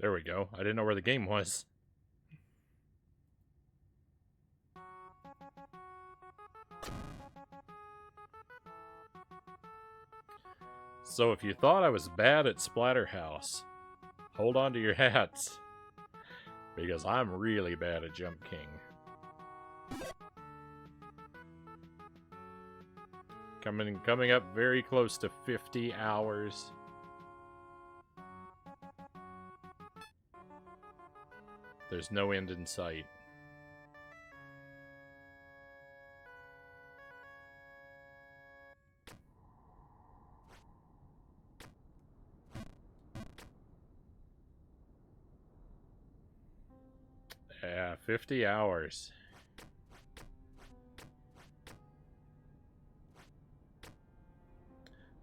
There we go. I didn't know where the game was. So if you thought I was bad at Splatterhouse, hold on to your hats. Because I'm really bad at Jump King. Coming up very close to 50 hours. There's no end in sight. Yeah, 50 hours.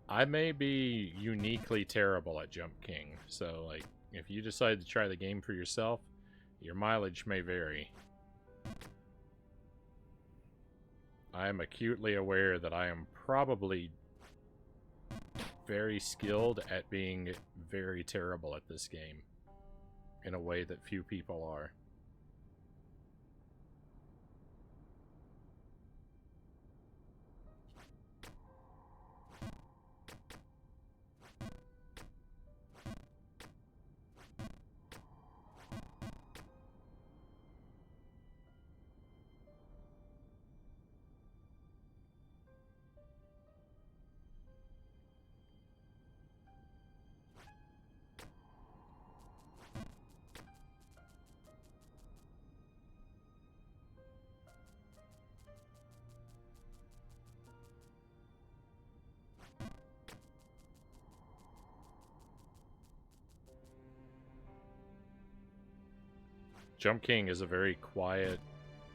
I may be uniquely terrible at Jump King, so, like, if you decide to try the game for yourself, your mileage may vary. I am acutely aware that I am probably very skilled at being very terrible at this game, in a way that few people are. Jump King is a very quiet,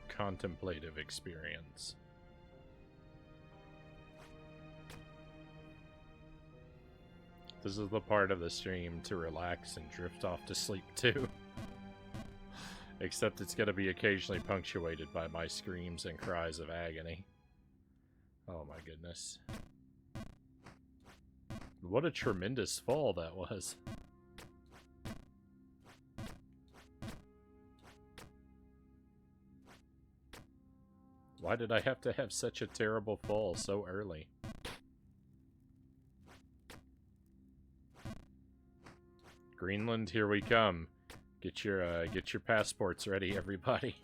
contemplative experience. This is the part of the stream to relax and drift off to sleep too. Except it's going to be occasionally punctuated by my screams and cries of agony. Oh my goodness. What a tremendous fall that was. Why did I have to have such a terrible fall so early? Greenland, here we come. Get your passports ready, everybody.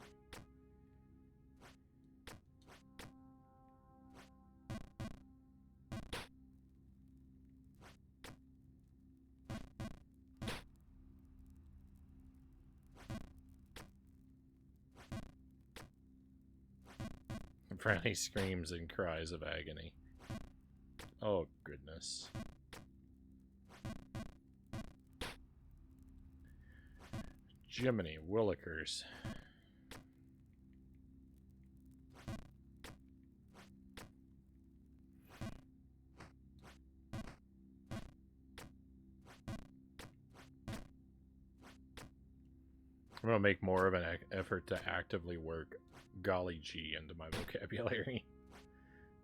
Frownie screams and cries of agony. Oh, goodness. Jiminy Willikers. I'm gonna make more of an effort to actively work golly gee into my vocabulary.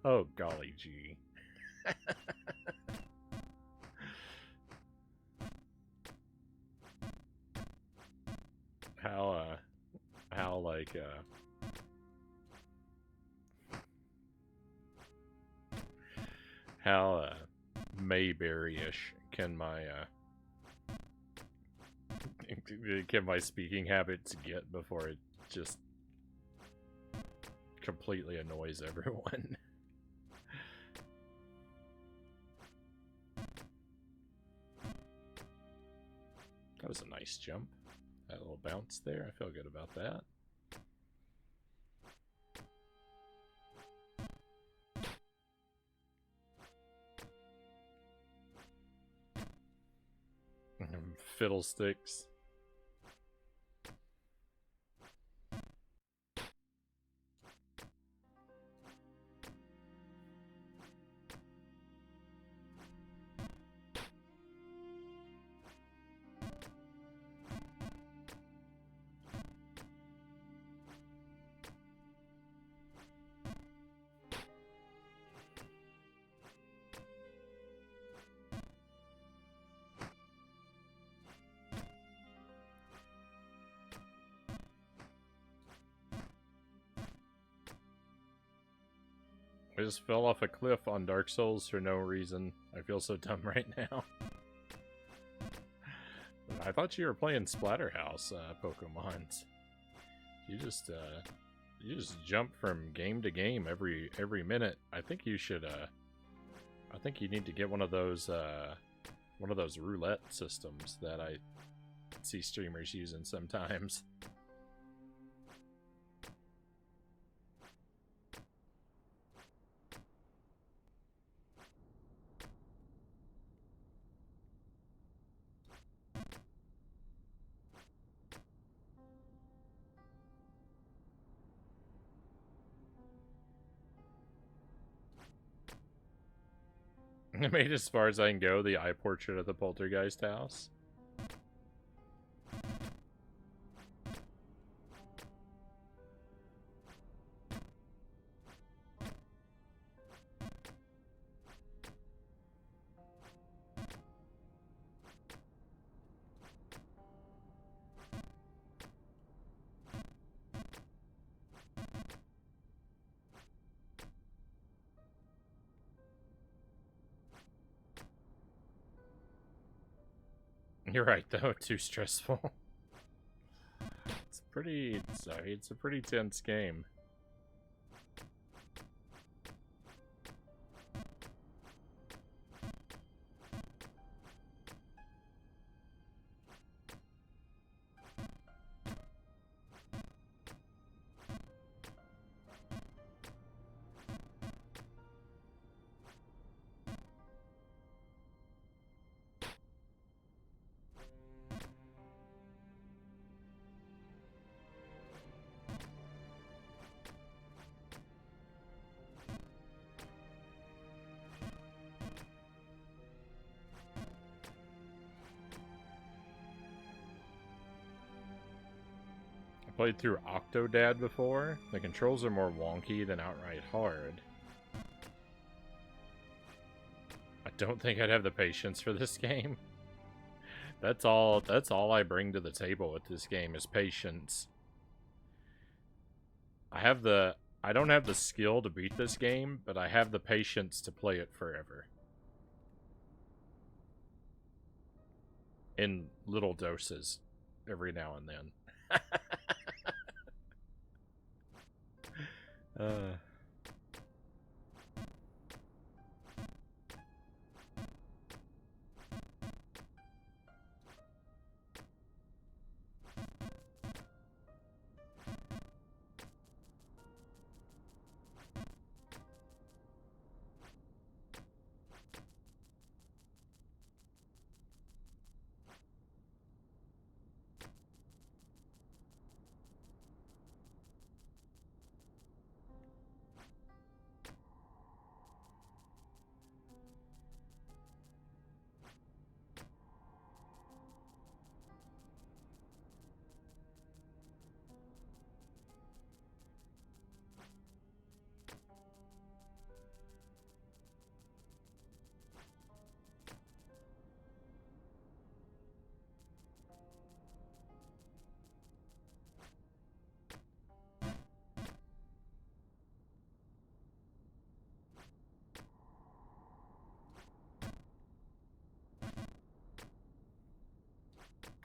Oh, golly gee. How like, how Mayberry-ish can my speaking habits get before it just completely annoys everyone? That was a nice jump. That little bounce there, I feel good about that. Fiddlesticks. I just fell off a cliff on Dark Souls for no reason. I feel so dumb right now. I thought you were playing Splatterhouse Pokemons. You just jump from game to game every minute. I think you should I think you need to get one of those roulette systems that I see streamers using sometimes. I made it as far as I can go, the eye portrait of the poltergeist house. You're right, though. Too stressful. It's a pretty tense game. Played through Octodad before. The controls are more wonky than outright hard. I don't think I'd have the patience for this game. That's all I bring to the table with this game is patience. I don't have the skill to beat this game, but I have the patience to play it forever. In little doses every now and then.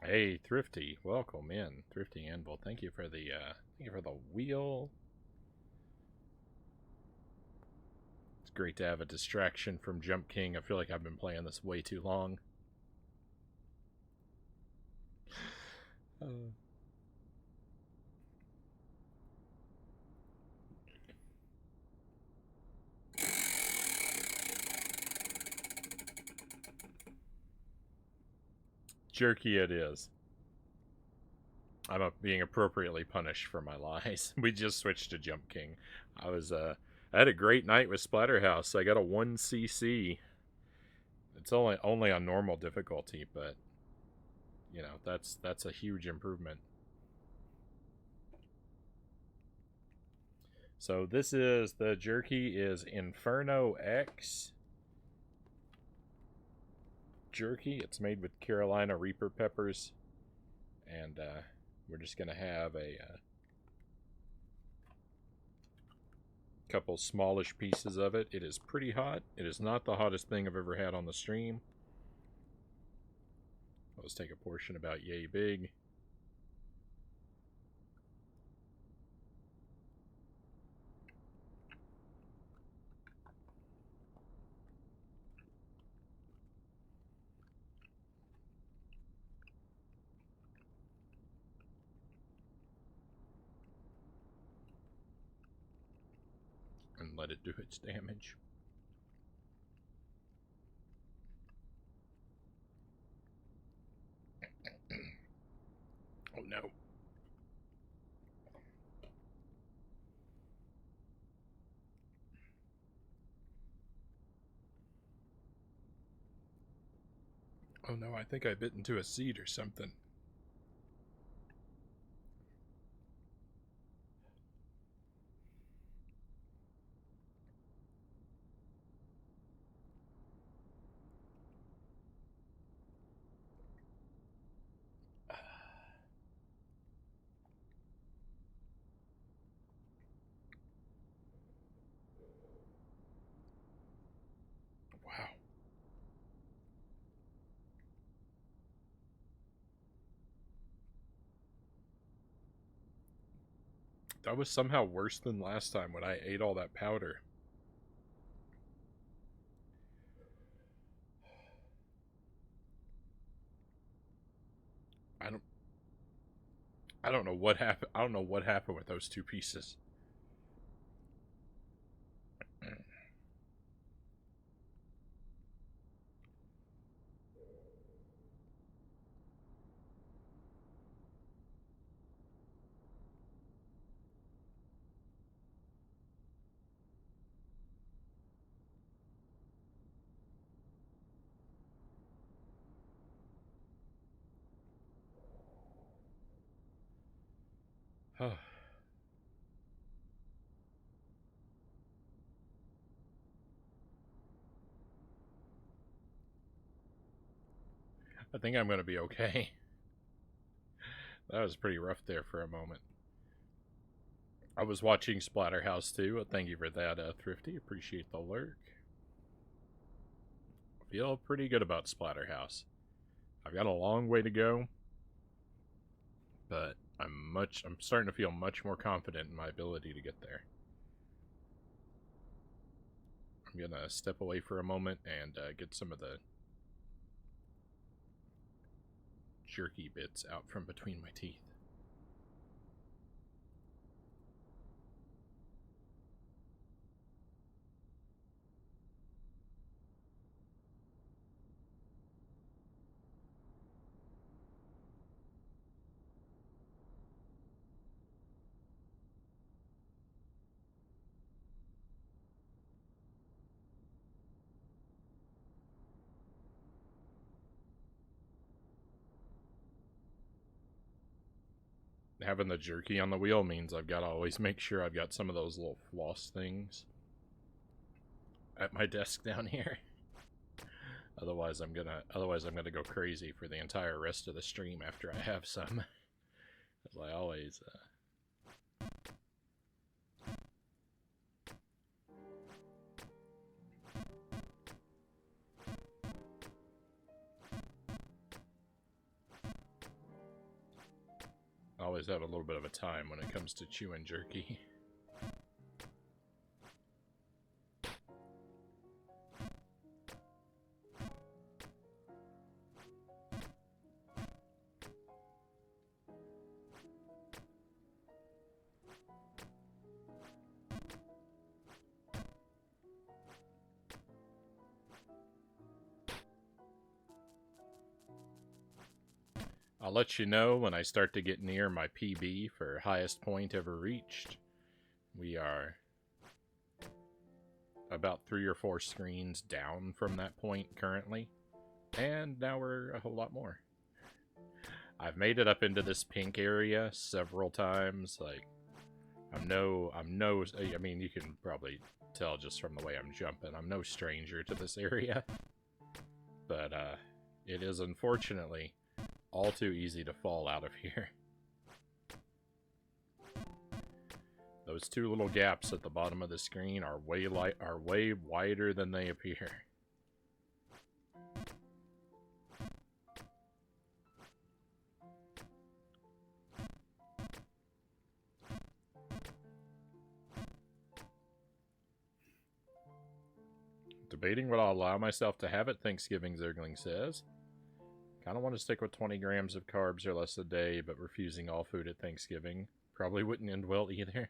Hey, Thrifty, welcome in, Thrifty Anvil. Thank you for the wheel. It's great to have a distraction from Jump King. I feel like I've been playing this way too long. Jerky it is. I'm being appropriately punished for my lies. We just switched to Jump King. I had a great night with Splatterhouse. I got a 1cc. It's only on normal difficulty, but you know, that's a huge improvement. So the jerky is Inferno X jerky. It's made with Carolina Reaper peppers, and we're just gonna have a Couple smallish pieces of it. It is pretty hot. It is not the hottest thing I've ever had on the stream. Let's take a portion about yay big. And let it do its damage. Oh no. Oh no, I think I bit into a seed or something. Wow. That was somehow worse than last time when I ate all that powder. I don't know what happened. I don't know what happened with those two pieces. I think I'm going to be okay. That was pretty rough there for a moment. I was watching Splatterhouse too. Thank you for that, Thrifty. Appreciate the lurk. Feel pretty good about Splatterhouse. I've got a long way to go, but I'm starting to feel much more confident in my ability to get there. I'm gonna step away for a moment and get some of the jerky bits out from between my teeth. Having the jerky on the wheel means I've got to always make sure I've got some of those little floss things at my desk down here. Otherwise I'm gonna go crazy for the entire rest of the stream after I have some. As I always have a little bit of a time when it comes to chewing jerky. I'll let you know when I start to get near my PB for highest point ever reached. We are about 3 or 4 screens down from that point currently, and now we're a whole lot more. I've made it up into this pink area several times. Like, I mean, you can probably tell just from the way I'm jumping, I'm no stranger to this area. But, it is unfortunately all too easy to fall out of here. Those two little gaps at the bottom of the screen are way wider than they appear. Debating what I'll allow myself to have at Thanksgiving, Zergling says. Kind of want to stick with 20 grams of carbs or less a day, but refusing all food at Thanksgiving. Probably wouldn't end well either.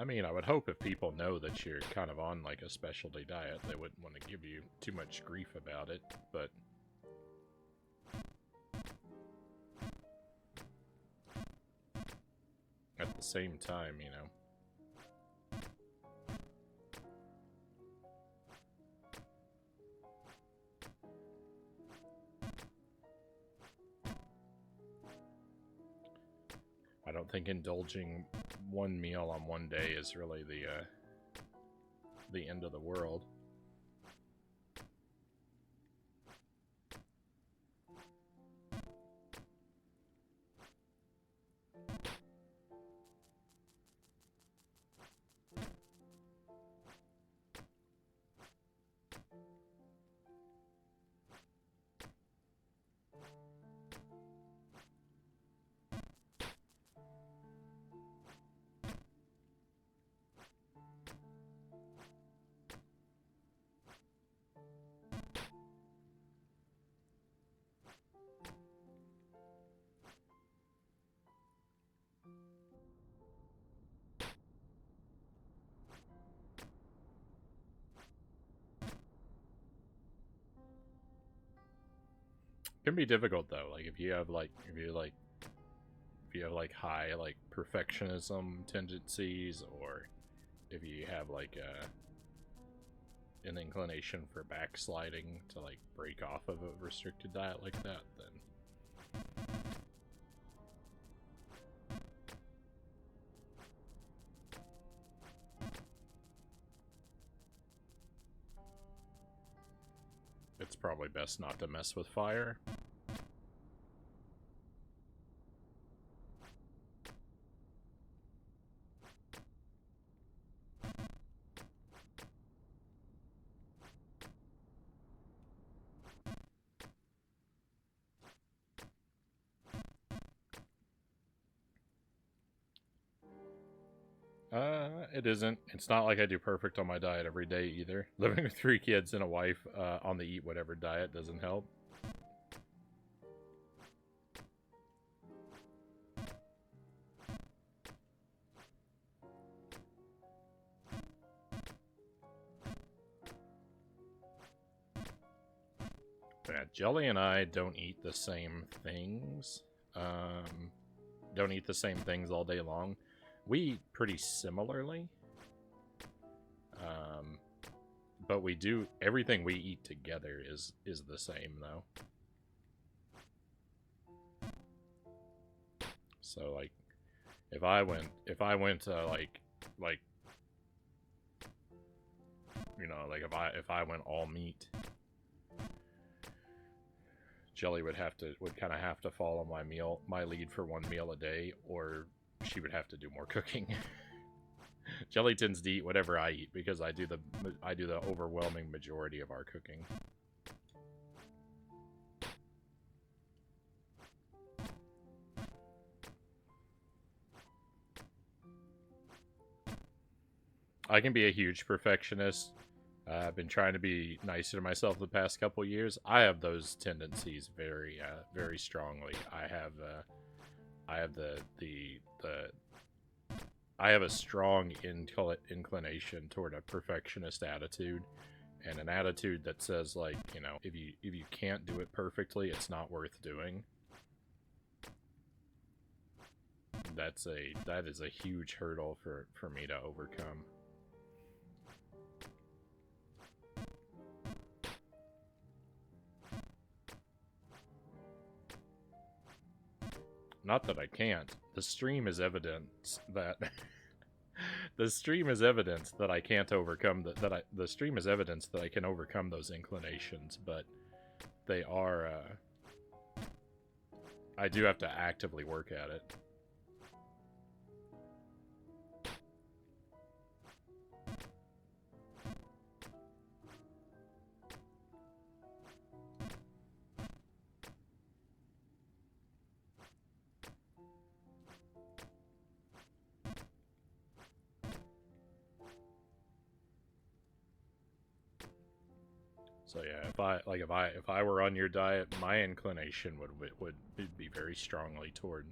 I mean, I would hope if people know that you're kind of on like a specialty diet, they wouldn't want to give you too much grief about it, but... at the same time, you know. I don't think indulging one meal on one day is really the end of the world. Can be difficult though. Like if you have high like perfectionism tendencies, or if you have like an inclination for backsliding to like break off of a restricted diet like that, then it's probably best not to mess with fire. It isn't. It's not like I do perfect on my diet every day either. Living with 3 kids and a wife on the eat whatever diet doesn't help. Yeah, Jelly and I don't eat the same things. Don't eat the same things all day long. We eat pretty similarly. But we do, everything we eat together is the same though. So like, if I went to like, you know, like if I went all meat, Jelly would kind of have to follow my lead for one meal a day, or she would have to do more cooking. Jelly tends to eat whatever I eat because I do the overwhelming majority of our cooking. I can be a huge perfectionist. I've been trying to be nicer to myself the past couple years. I have those tendencies very, very strongly. I have a strong inclination toward a perfectionist attitude, and an attitude that says, like, you know, if you can't do it perfectly, it's not worth doing. That is a huge hurdle for me to overcome. Not that I can't. The stream is evidence that the stream is evidence that I can't overcome the stream is evidence that I can overcome those inclinations, but they are I do have to actively work at it. So yeah, if I were on your diet, my inclination would be very strongly toward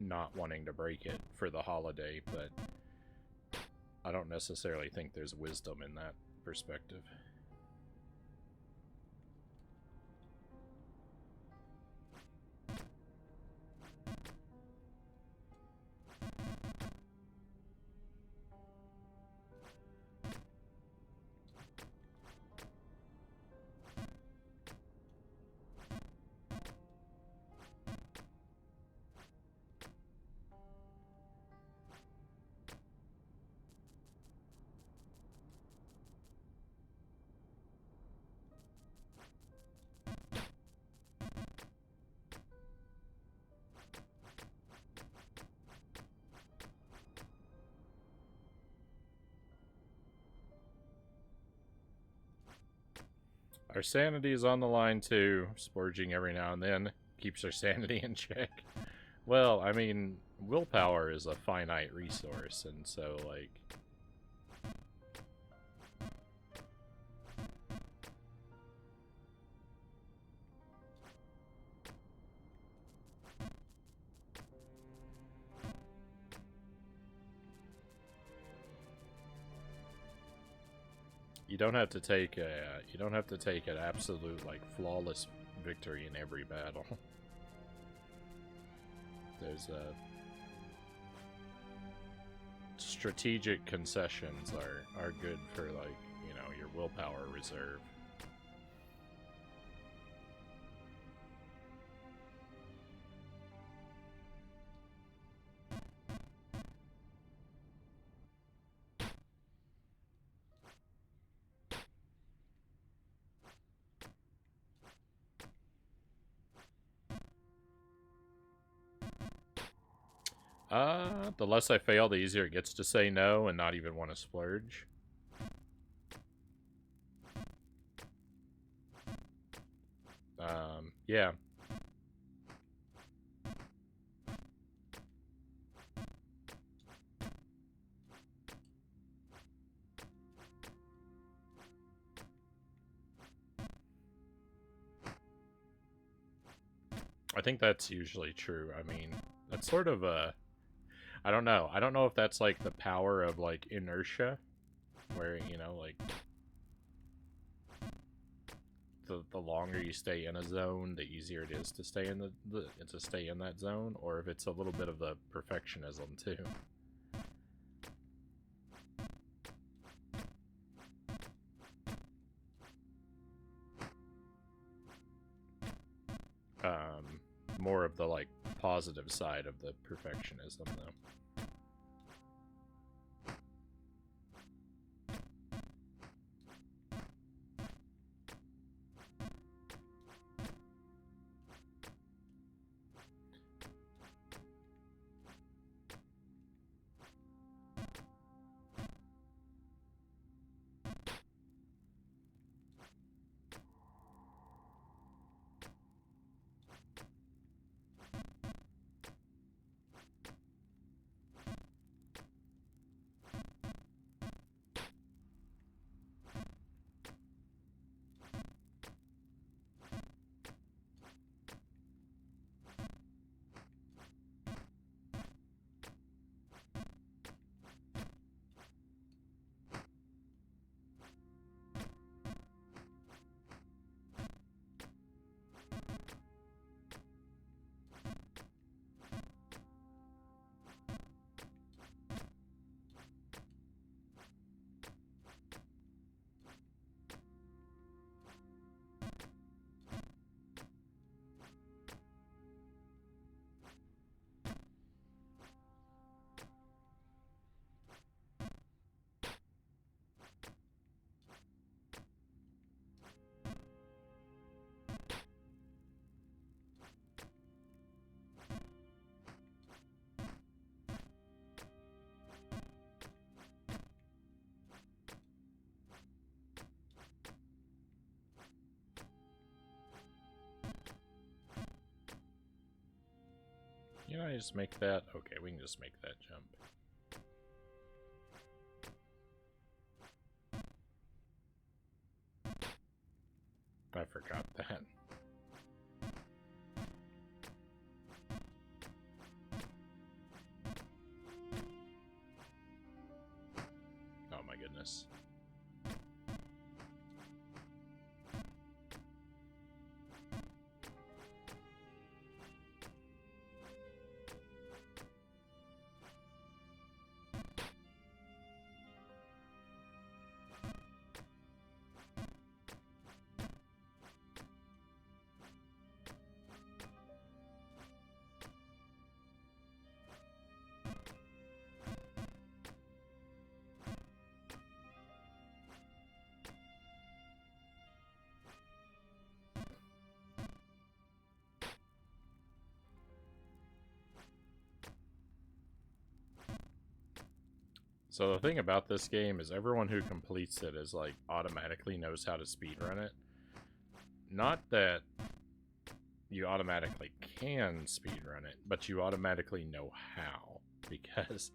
not wanting to break it for the holiday, but I don't necessarily think there's wisdom in that perspective. Our sanity is on the line too. Splurging every now and then keeps our sanity in check. Well, I mean, willpower is a finite resource, and so, like... You don't have to take an absolute, like, flawless victory in every battle. There's strategic concessions are good for, like, you know, your willpower reserve. The less I fail, the easier it gets to say no and not even want to splurge. Yeah. I think that's usually true. I mean, that's sort of a... I don't know. I don't know if that's, like, the power of, like, inertia. Where, you know, like... The longer you stay in a zone, the easier it is to stay in to stay in that zone. Or if it's a little bit of the perfectionism, too. More of the, like, positive side of the perfectionism, though. Can I just make that? Okay, we can just make that jump. I forgot that. Oh my goodness. So the thing about this game is everyone who completes it is like automatically knows how to speedrun it. Not that you automatically can speedrun it, but you automatically know how, because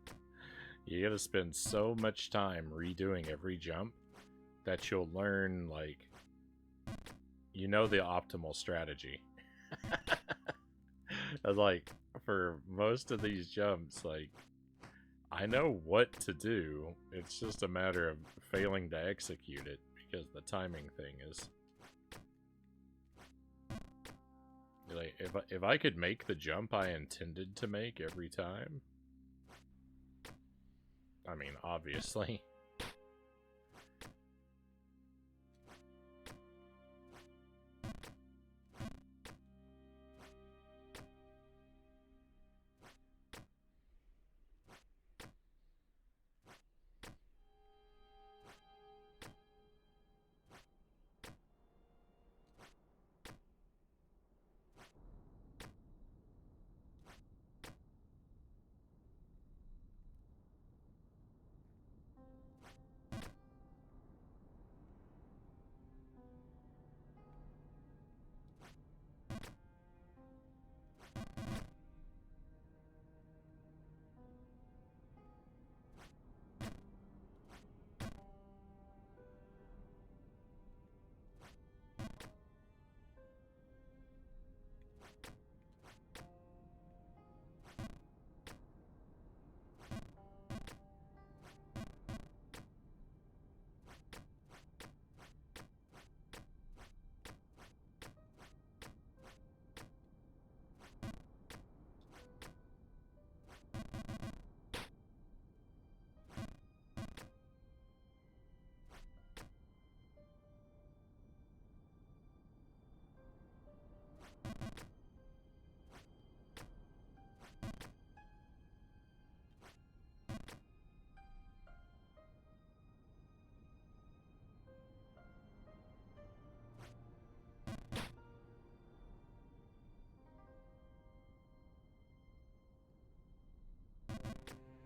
you gotta spend so much time redoing every jump that you'll learn, like, you know, the optimal strategy. Like, for most of these jumps, like, I know what to do. It's just a matter of failing to execute it, because the timing thing is... Like, if I could make the jump I intended to make every time... I mean, obviously.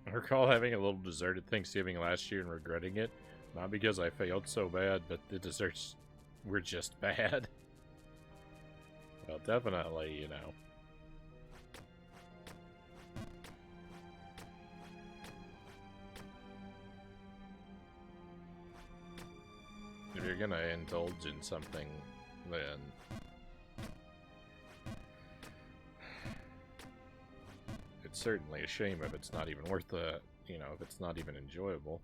I recall having a little deserted Thanksgiving last year and regretting it. Not because I failed so bad, but the desserts were just bad. Well, definitely, you know. If you're gonna indulge in something, then... it's certainly a shame if it's not even worth the, you know, if it's not even enjoyable.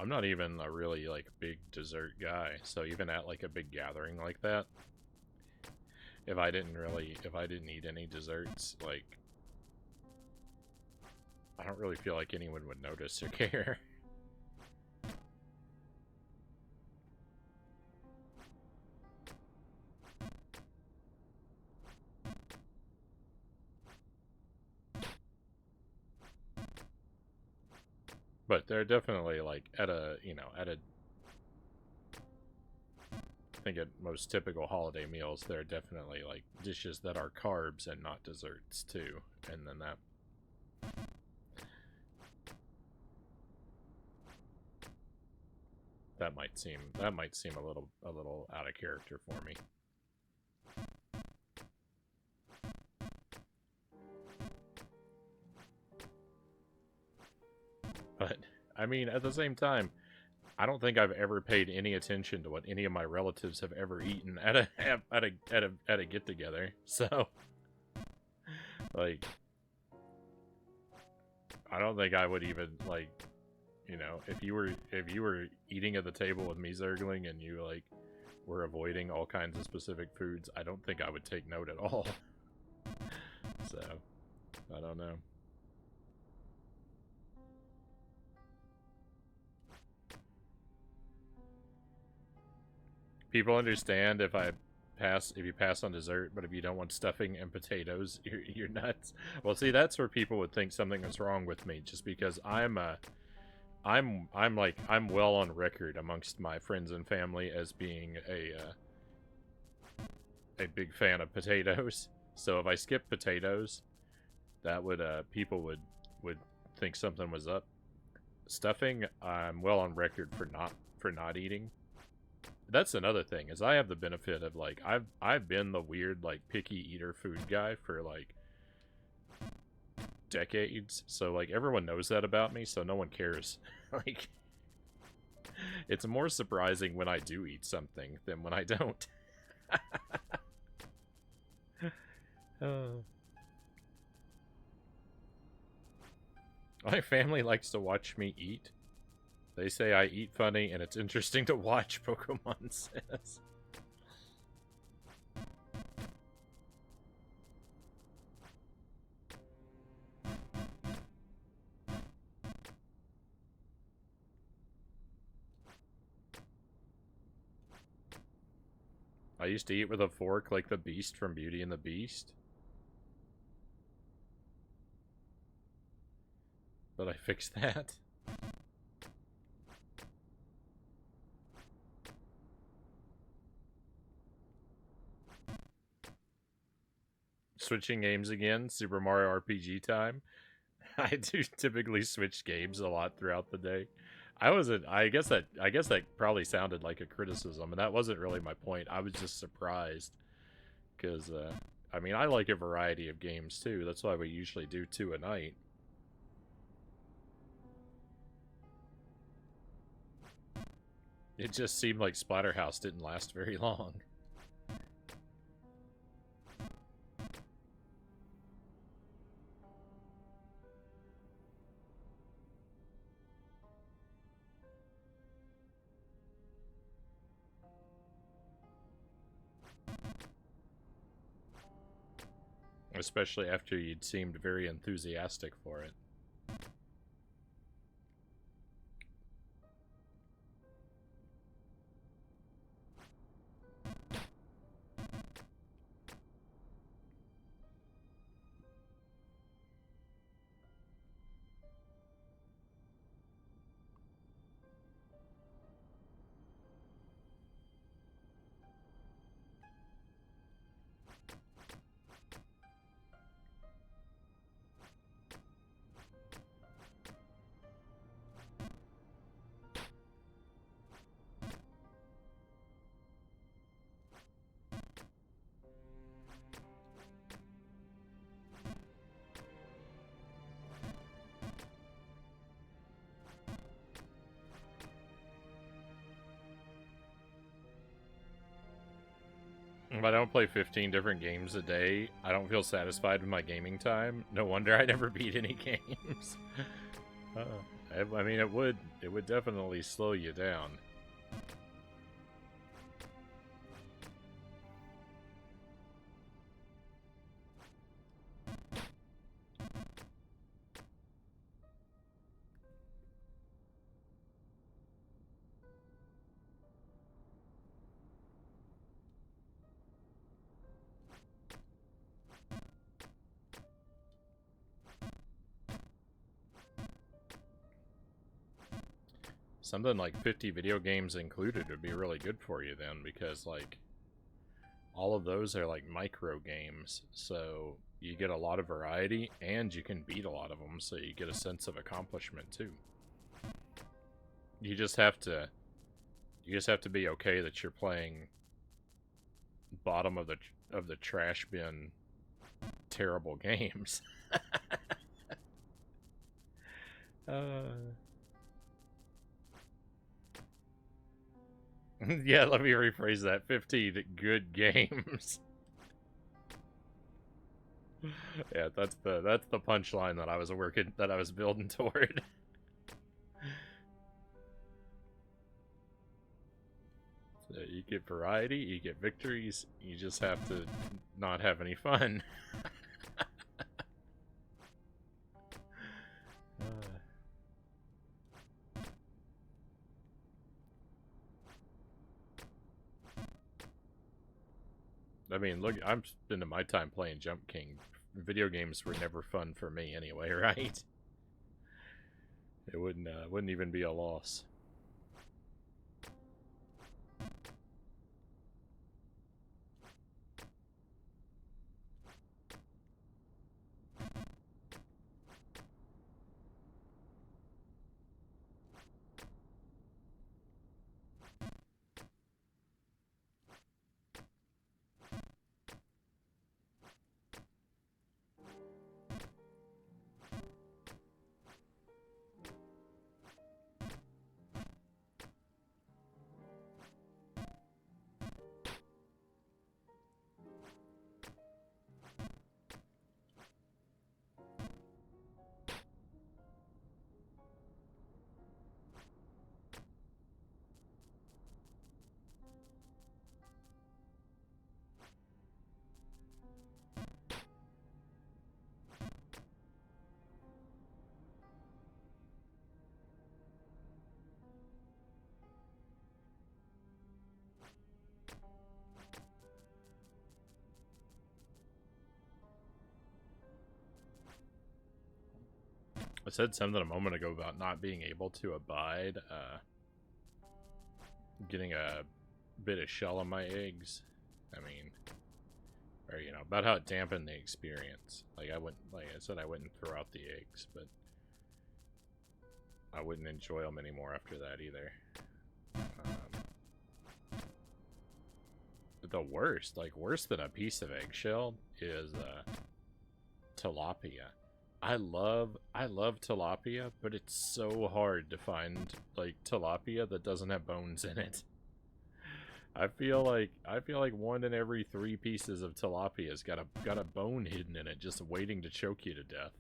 I'm not even a really, like, big dessert guy, so even at, like, a big gathering like that, if I didn't eat any desserts, like, I don't really feel like anyone would notice or care. But they're definitely, like, at a, you know, at a... I think at most typical holiday meals, there are definitely, like, dishes that are carbs and not desserts, too. And then that... That might seem a little out of character for me. But, I mean, at the same time, I don't think I've ever paid any attention to what any of my relatives have ever eaten at a get together. So, like, I don't think I would even, like, you know, if you were eating at the table with me, Zergling, and you, like, were avoiding all kinds of specific foods, I don't think I would take note at all. So, I don't know. People understand if you pass on dessert, but if you don't want stuffing and potatoes, you're nuts. Well, see, that's where people would think something is wrong with me, just because I'm well on record amongst my friends and family as being a big fan of potatoes. So if I skip potatoes, that would people would think something was up. Stuffing, I'm well on record for not eating. That's another thing, is I have the benefit of, like, I've been the weird, like, picky eater food guy for, like, decades. So, like, everyone knows that about me, so no one cares. Like, it's more surprising when I do eat something than when I don't. My family likes to watch me eat. They say I eat funny and it's interesting to watch, Pokemon says. I used to eat with a fork like the Beast from Beauty and the Beast. But I fixed that. Switching games again, Super Mario RPG time. I do typically switch games a lot throughout the day. I guess that probably sounded like a criticism, and that wasn't really my point. I was just surprised because I mean, I like a variety of games too. That's why we usually do 2 a night. It just seemed like Splatterhouse didn't last very long. Especially after you'd seemed very enthusiastic for it. If I don't play 15 different games a day, I don't feel satisfied with my gaming time. No wonder I never beat any games. I mean, it would definitely slow you down. Something like 50 video games included would be really good for you then, because like all of those are like micro games, so you get a lot of variety and you can beat a lot of them, so you get a sense of accomplishment too. You just have to be okay that you're playing bottom of the trash bin terrible games. Yeah, let me rephrase that. 15 good games. Yeah, that's the punchline that I was building toward. So you get variety, you get victories, you just have to not have any fun. I mean, look, I'm spending my time playing Jump King. Video games were never fun for me anyway, right? It wouldn't even be a loss. I said something a moment ago about not being able to abide getting a bit of shell on my eggs. I mean, or you know, about how it dampened the experience. Like I said, I wouldn't throw out the eggs, but I wouldn't enjoy them anymore after that either. But the worst, like worse than a piece of eggshell, is tilapia. I love tilapia, but it's so hard to find like tilapia that doesn't have bones in it. I feel like 1 in every 3 pieces of tilapia's got a bone hidden in it, just waiting to choke you to death.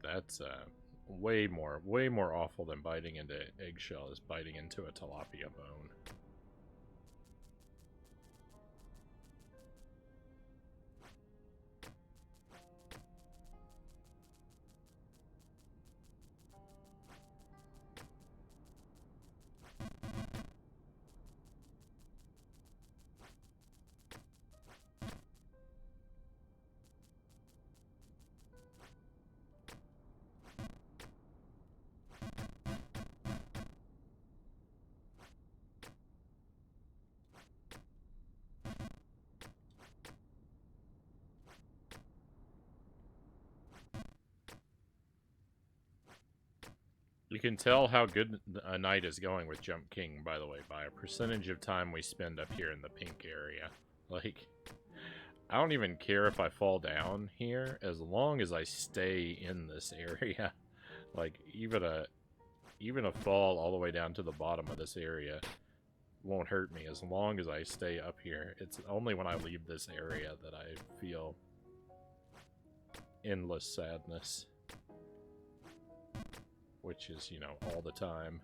That's way more awful than biting into eggshell is biting into a tilapia bone. You can tell how good a night is going with Jump King, by the way, by a percentage of time we spend up here in the pink area. Like, I don't even care if I fall down here, as long as I stay in this area. Like, even a fall all the way down to the bottom of this area won't hurt me, as long as I stay up here. It's only when I leave this area that I feel endless sadness. Which is, you know, all the time.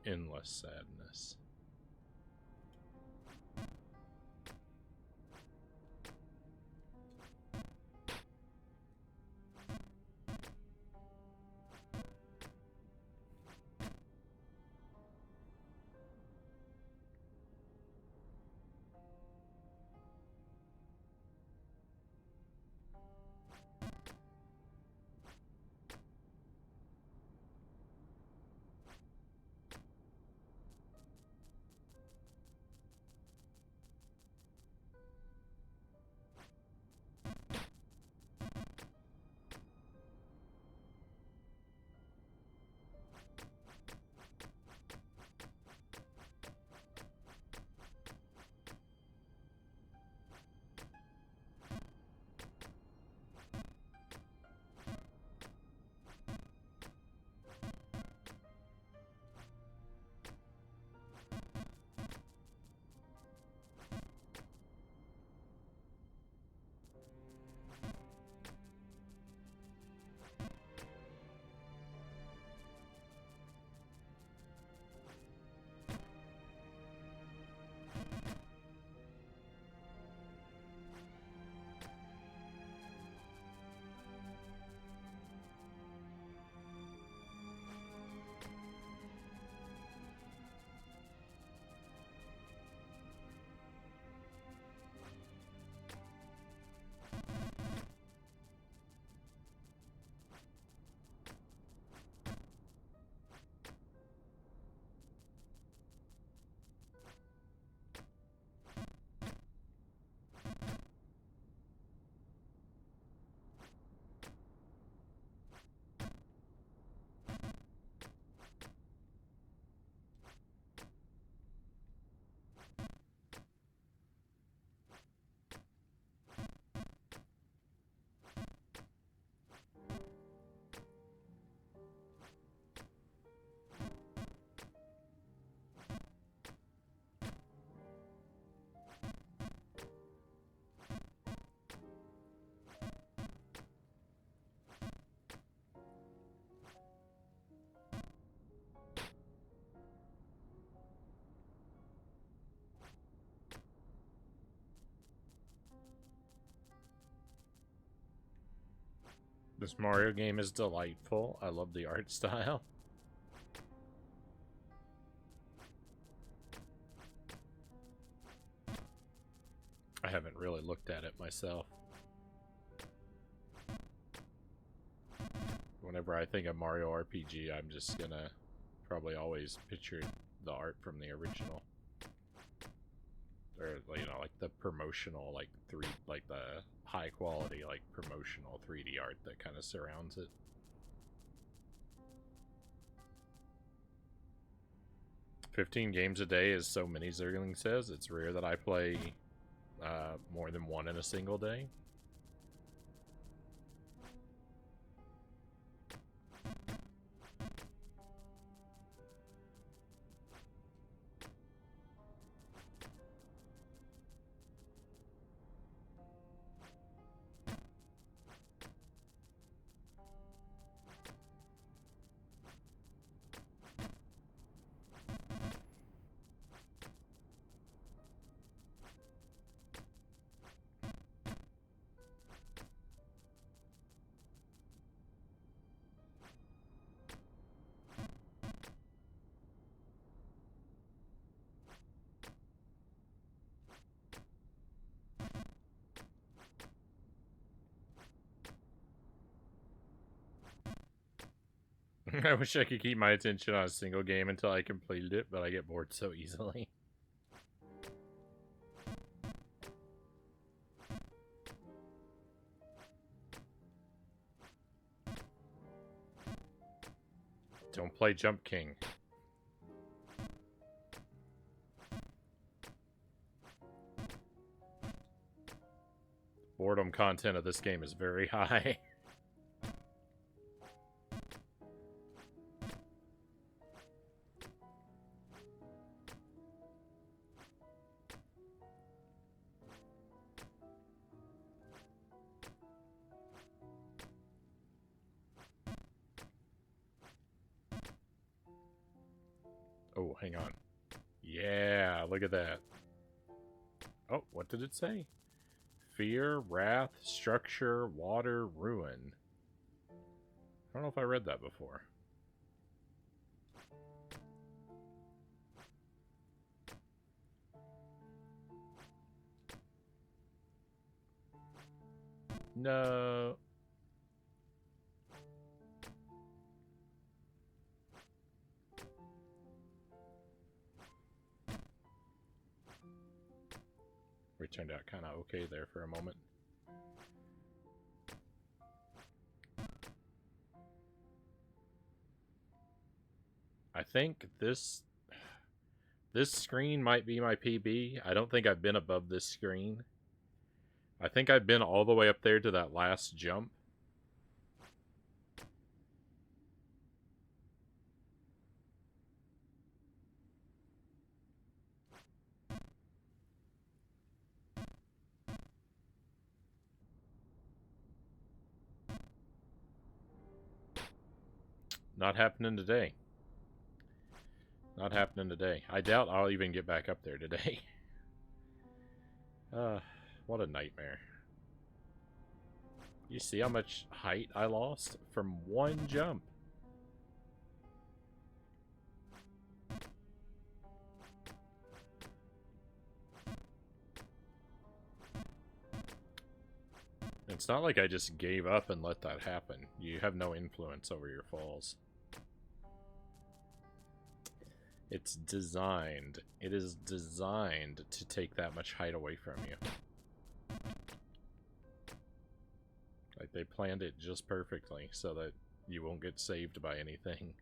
endless sadness. This Mario game is delightful. I love the art style. I haven't really looked at it myself. Whenever I think of Mario RPG, I'm just gonna probably always picture the art from the original. Or, you know, like the promotional, like the high quality, like promotional 3D art that kind of surrounds it. "15 games a day is so many," Zergling says. It's rare that I play more than one in a single day. I wish I could keep my attention on a single game until I completed it, but I get bored so easily. Don't play Jump King. Boredom content of this game is very high. Oh, hang on. Yeah, look at that. Oh, what did it say? Fear, wrath, structure, water, ruin. I don't know if I read that before. No. We turned out kind of okay there for a moment. I think this screen might be my PB. I don't think I've been above this screen. I think I've been all the way up there to that last jump. Not happening today. Not happening today. I doubt I'll even get back up there today. What a nightmare. You see how much height I lost from one jump? It's not like I just gave up and let that happen. You have no influence over your falls. It's designed. It is designed to take that much height away from you. Like, they planned it just perfectly so that you won't get saved by anything.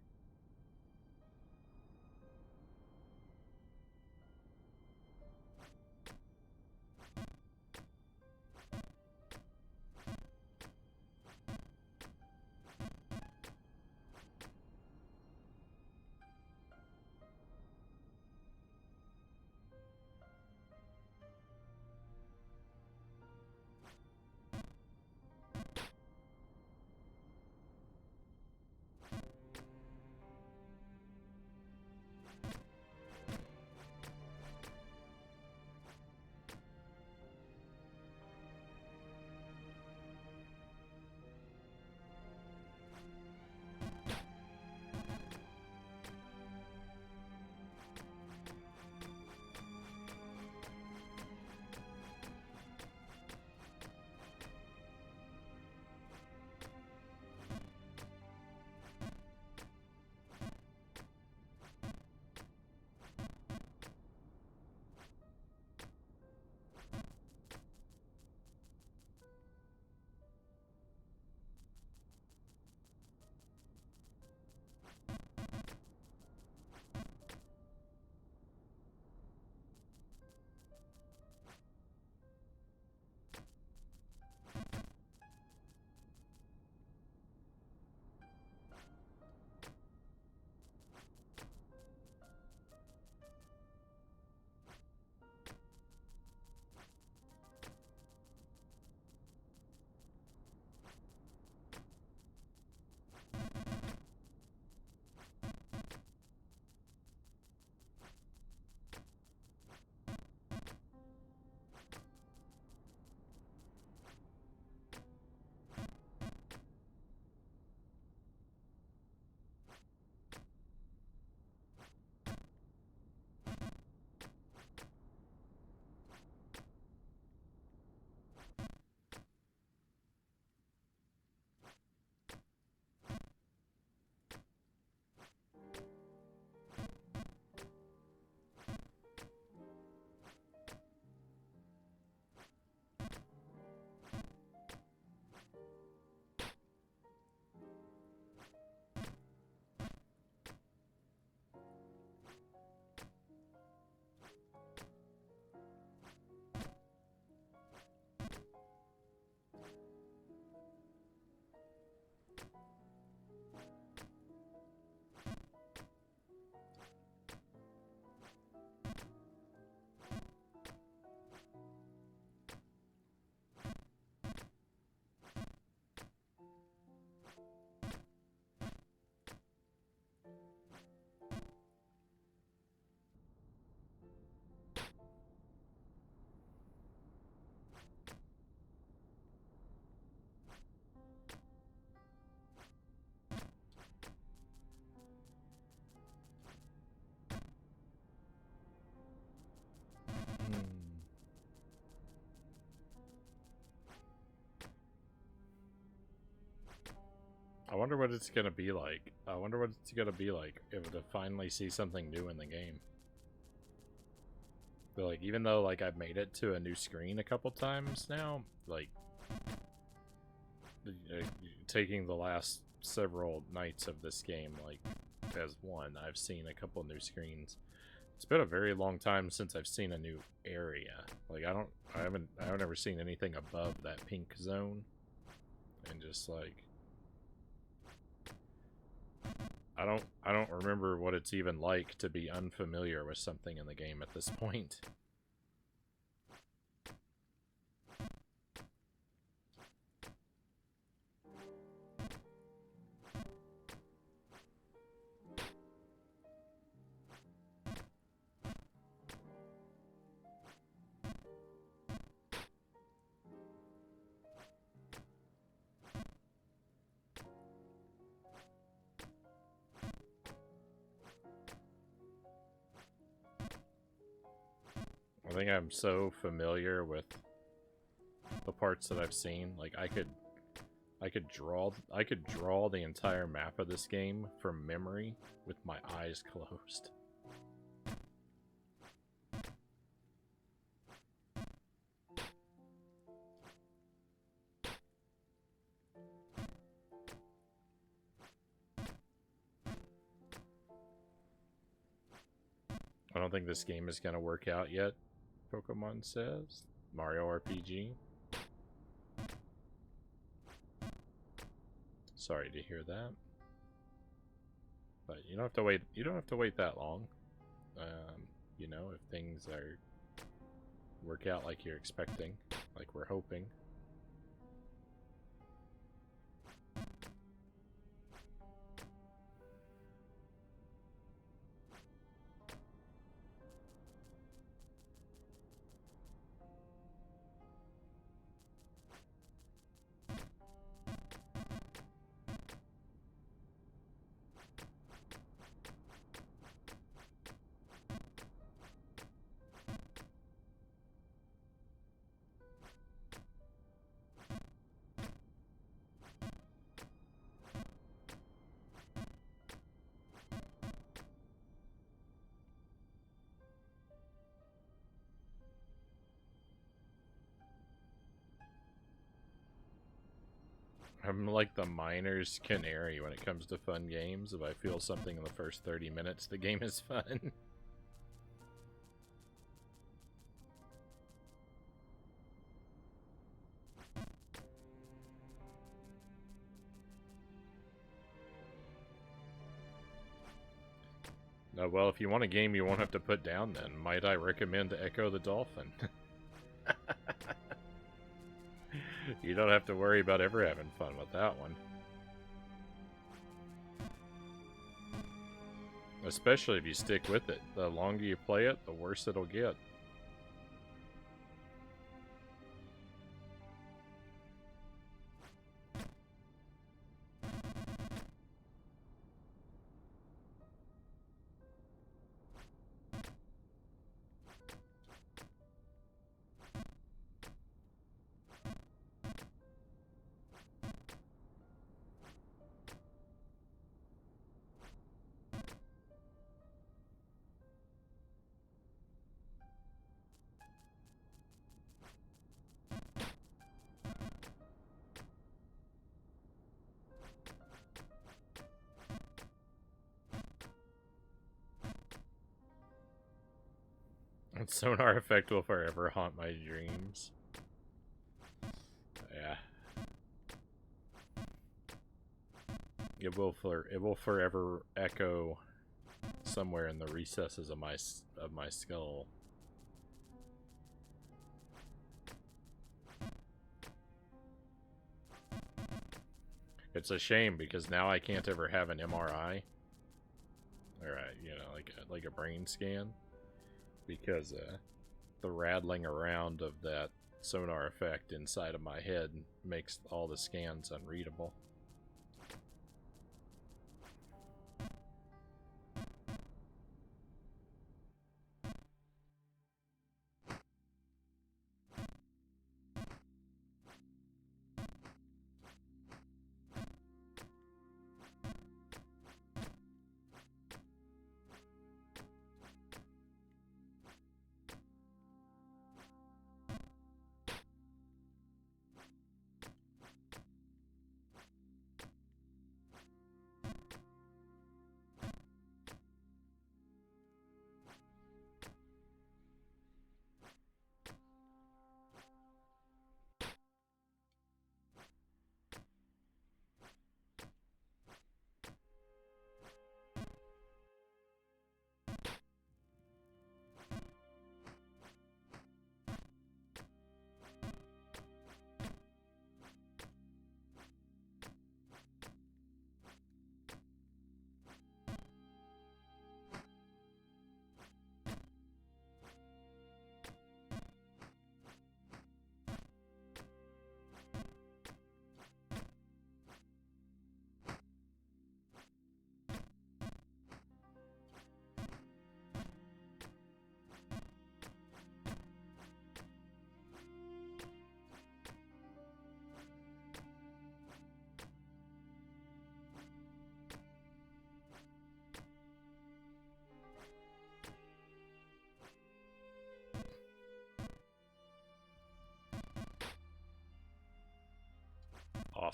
I wonder what it's gonna be like. I wonder what it's gonna be like if to finally see something new in the game. But like, even though like I've made it to a new screen a couple times now, like taking the last several nights of this game like as one, I've seen a couple new screens. It's been a very long time since I've seen a new area. Like I haven't ever seen anything above that pink zone. And just like I don't remember what it's even like to be unfamiliar with something in the game at this point. I think I'm so familiar with the parts that I've seen. Like I could draw the entire map of this game from memory with my eyes closed. I don't think this game is going to work out yet, Pokemon says. Mario RPG. Sorry to hear that. But you don't have to wait. You don't have to wait that long. You know, if things work out like you're expecting, like we're hoping. I'm like the miner's canary when it comes to fun games. If I feel something in the first 30 minutes, the game is fun. Well, if you want a game you won't have to put down, then might I recommend Echo the Dolphin? You don't have to worry about ever having fun with that one. Especially if you stick with it. The longer you play it, the worse it'll get. And Sonar Effect will forever haunt my dreams. Yeah. It will forever echo somewhere in the recesses of my skull. It's a shame because now I can't ever have an MRI or you know, like a brain scan, because the rattling around of that sonar effect inside of my head makes all the scans unreadable.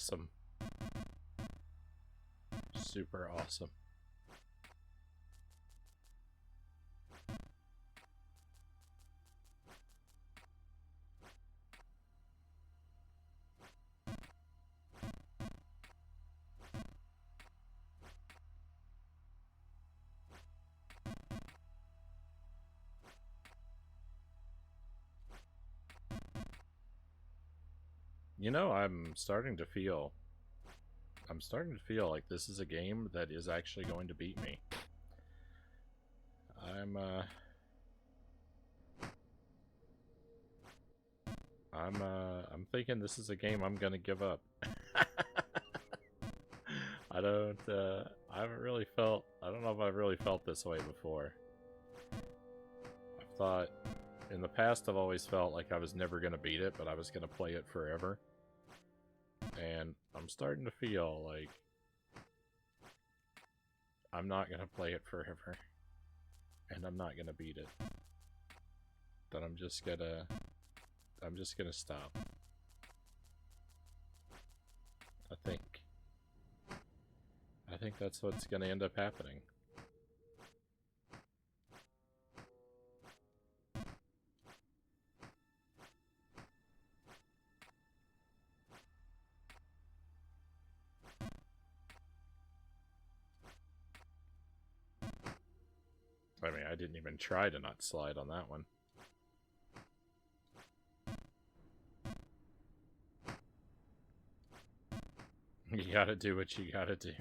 awesome. Super awesome. You know, I'm starting to feel like this is a game that is actually going to beat me. I'm thinking this is a game I'm gonna give up. I don't know if I've really felt this way before. I've thought, in the past I've always felt like I was never gonna beat it, but I was gonna play it forever. And I'm starting to feel like I'm not gonna play it forever. And I'm not gonna beat it. That I'm just gonna stop. I think that's what's gonna end up happening. I mean, I didn't even try to not slide on that one. You gotta do what you gotta do.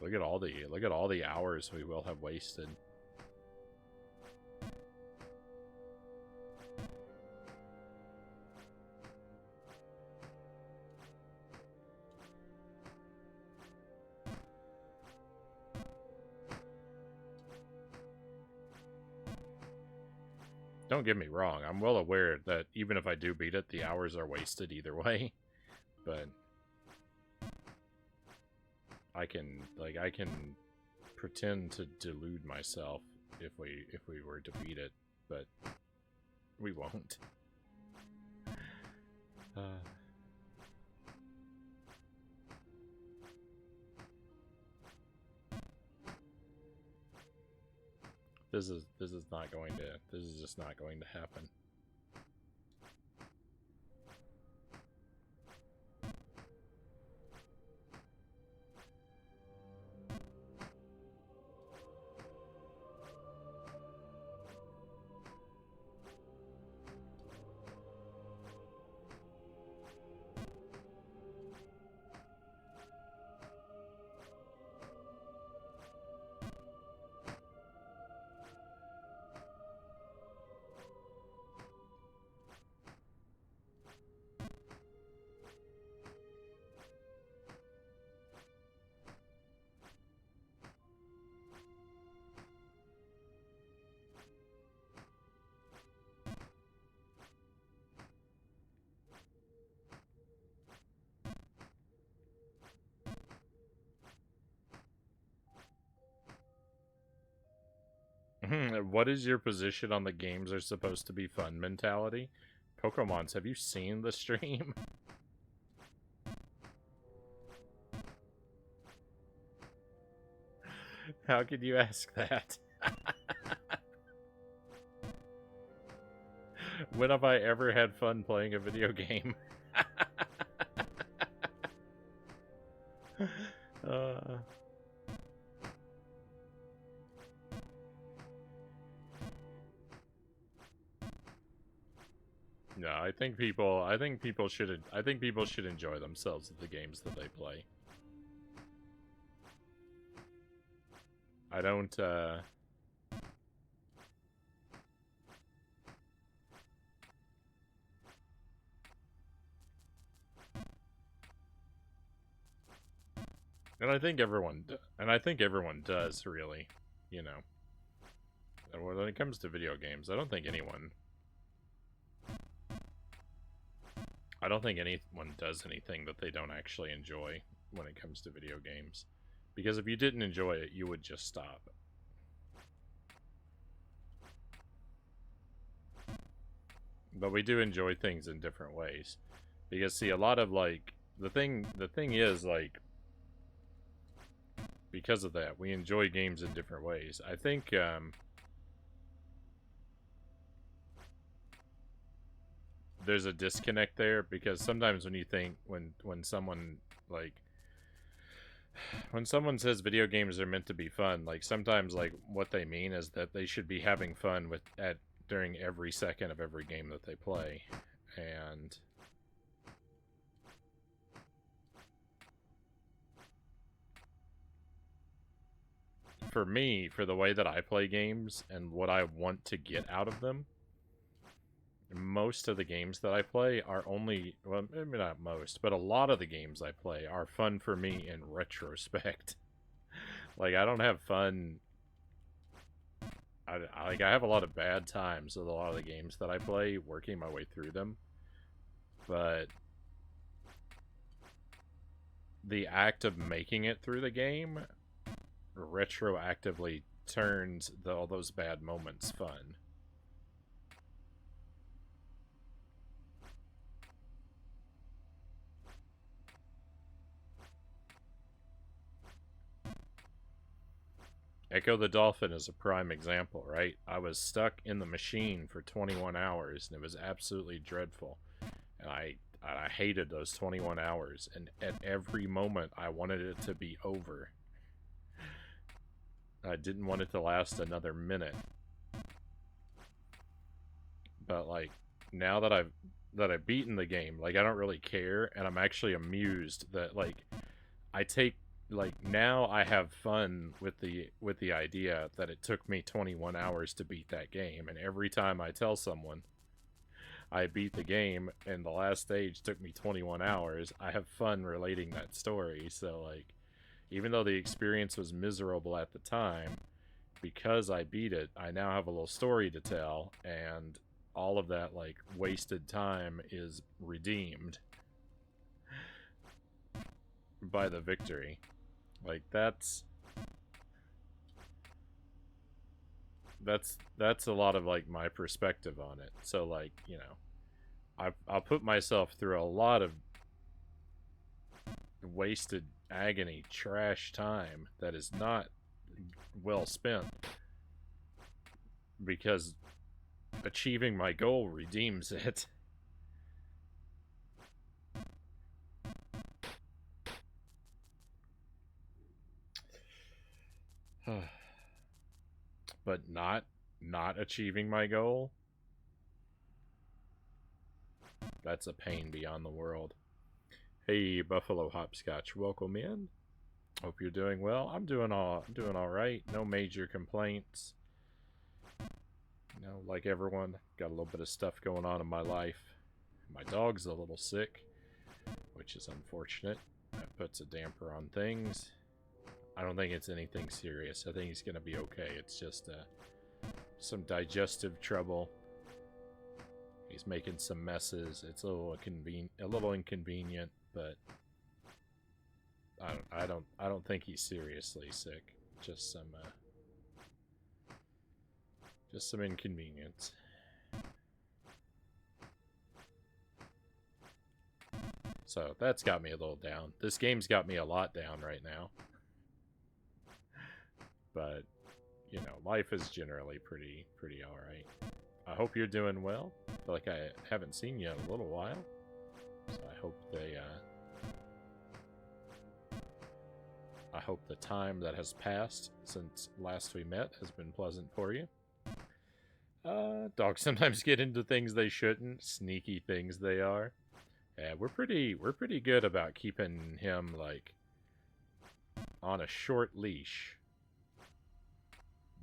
Look at all the hours we will have wasted. Don't get me wrong, I'm well aware that even if I do beat it, the hours are wasted either way. But I can pretend to delude myself if we were to beat it, but we won't. This is just not going to happen. What is your position on the games are supposed to be fun mentality? Pokemons, have you seen the stream? How could you ask that? When have I ever had fun playing a video game? No, I think people should enjoy themselves at the games that they play. I don't, and I think everyone does, really, you know. When it comes to video games, I don't think anyone does anything that they don't actually enjoy when it comes to video games. Because if you didn't enjoy it, you would just stop. But we do enjoy things in different ways. Because see, a lot of like the thing is like, because of that, we enjoy games in different ways. I think there's a disconnect there, because sometimes when you think when someone like when someone says video games are meant to be fun, like sometimes like what they mean is that they should be having fun during every second of every game that they play. And for me, for the way that I play games and what I want to get out of them, most of the games that I play are only, well, maybe not most, but a lot of the games I play are fun for me in retrospect. Like, I don't have fun. I have a lot of bad times with a lot of the games that I play, working my way through them. But the act of making it through the game retroactively turns all those bad moments fun. Echo the Dolphin is a prime example, right? I was stuck in the machine for 21 hours, and it was absolutely dreadful. And I hated those 21 hours, and at every moment I wanted it to be over. I didn't want it to last another minute. But like, now that I've beaten the game, like, I don't really care, and I'm actually amused that like I take, like, now I have fun with the idea that it took me 21 hours to beat that game, and every time I tell someone I beat the game and the last stage took me 21 hours, I have fun relating that story. So like, even though the experience was miserable at the time, because I beat it, I now have a little story to tell, and all of that like wasted time is redeemed by the victory. Like, that's a lot of like my perspective on it. So like, you know, I'll put myself through a lot of wasted agony, trash time that is not well spent, because achieving my goal redeems it. But not achieving my goal, that's a pain beyond the world. Hey, Buffalo Hopscotch, welcome in. Hope you're doing well. I'm doing all right. No major complaints. You know, like everyone, got a little bit of stuff going on in my life. My dog's a little sick, which is unfortunate. That puts a damper on things. I don't think it's anything serious. I think he's gonna be okay. It's just some digestive trouble. He's making some messes. It's a little inconvenient, but I don't think he's seriously sick. Just some inconvenience. So that's got me a little down. This game's got me a lot down right now. But, you know, life is generally pretty alright. I hope you're doing well. I feel like I haven't seen you in a little while. So I hope the time that has passed since last we met has been pleasant for you. Dogs sometimes get into things they shouldn't. Sneaky things they are. Yeah, we're pretty good about keeping him, like, on a short leash.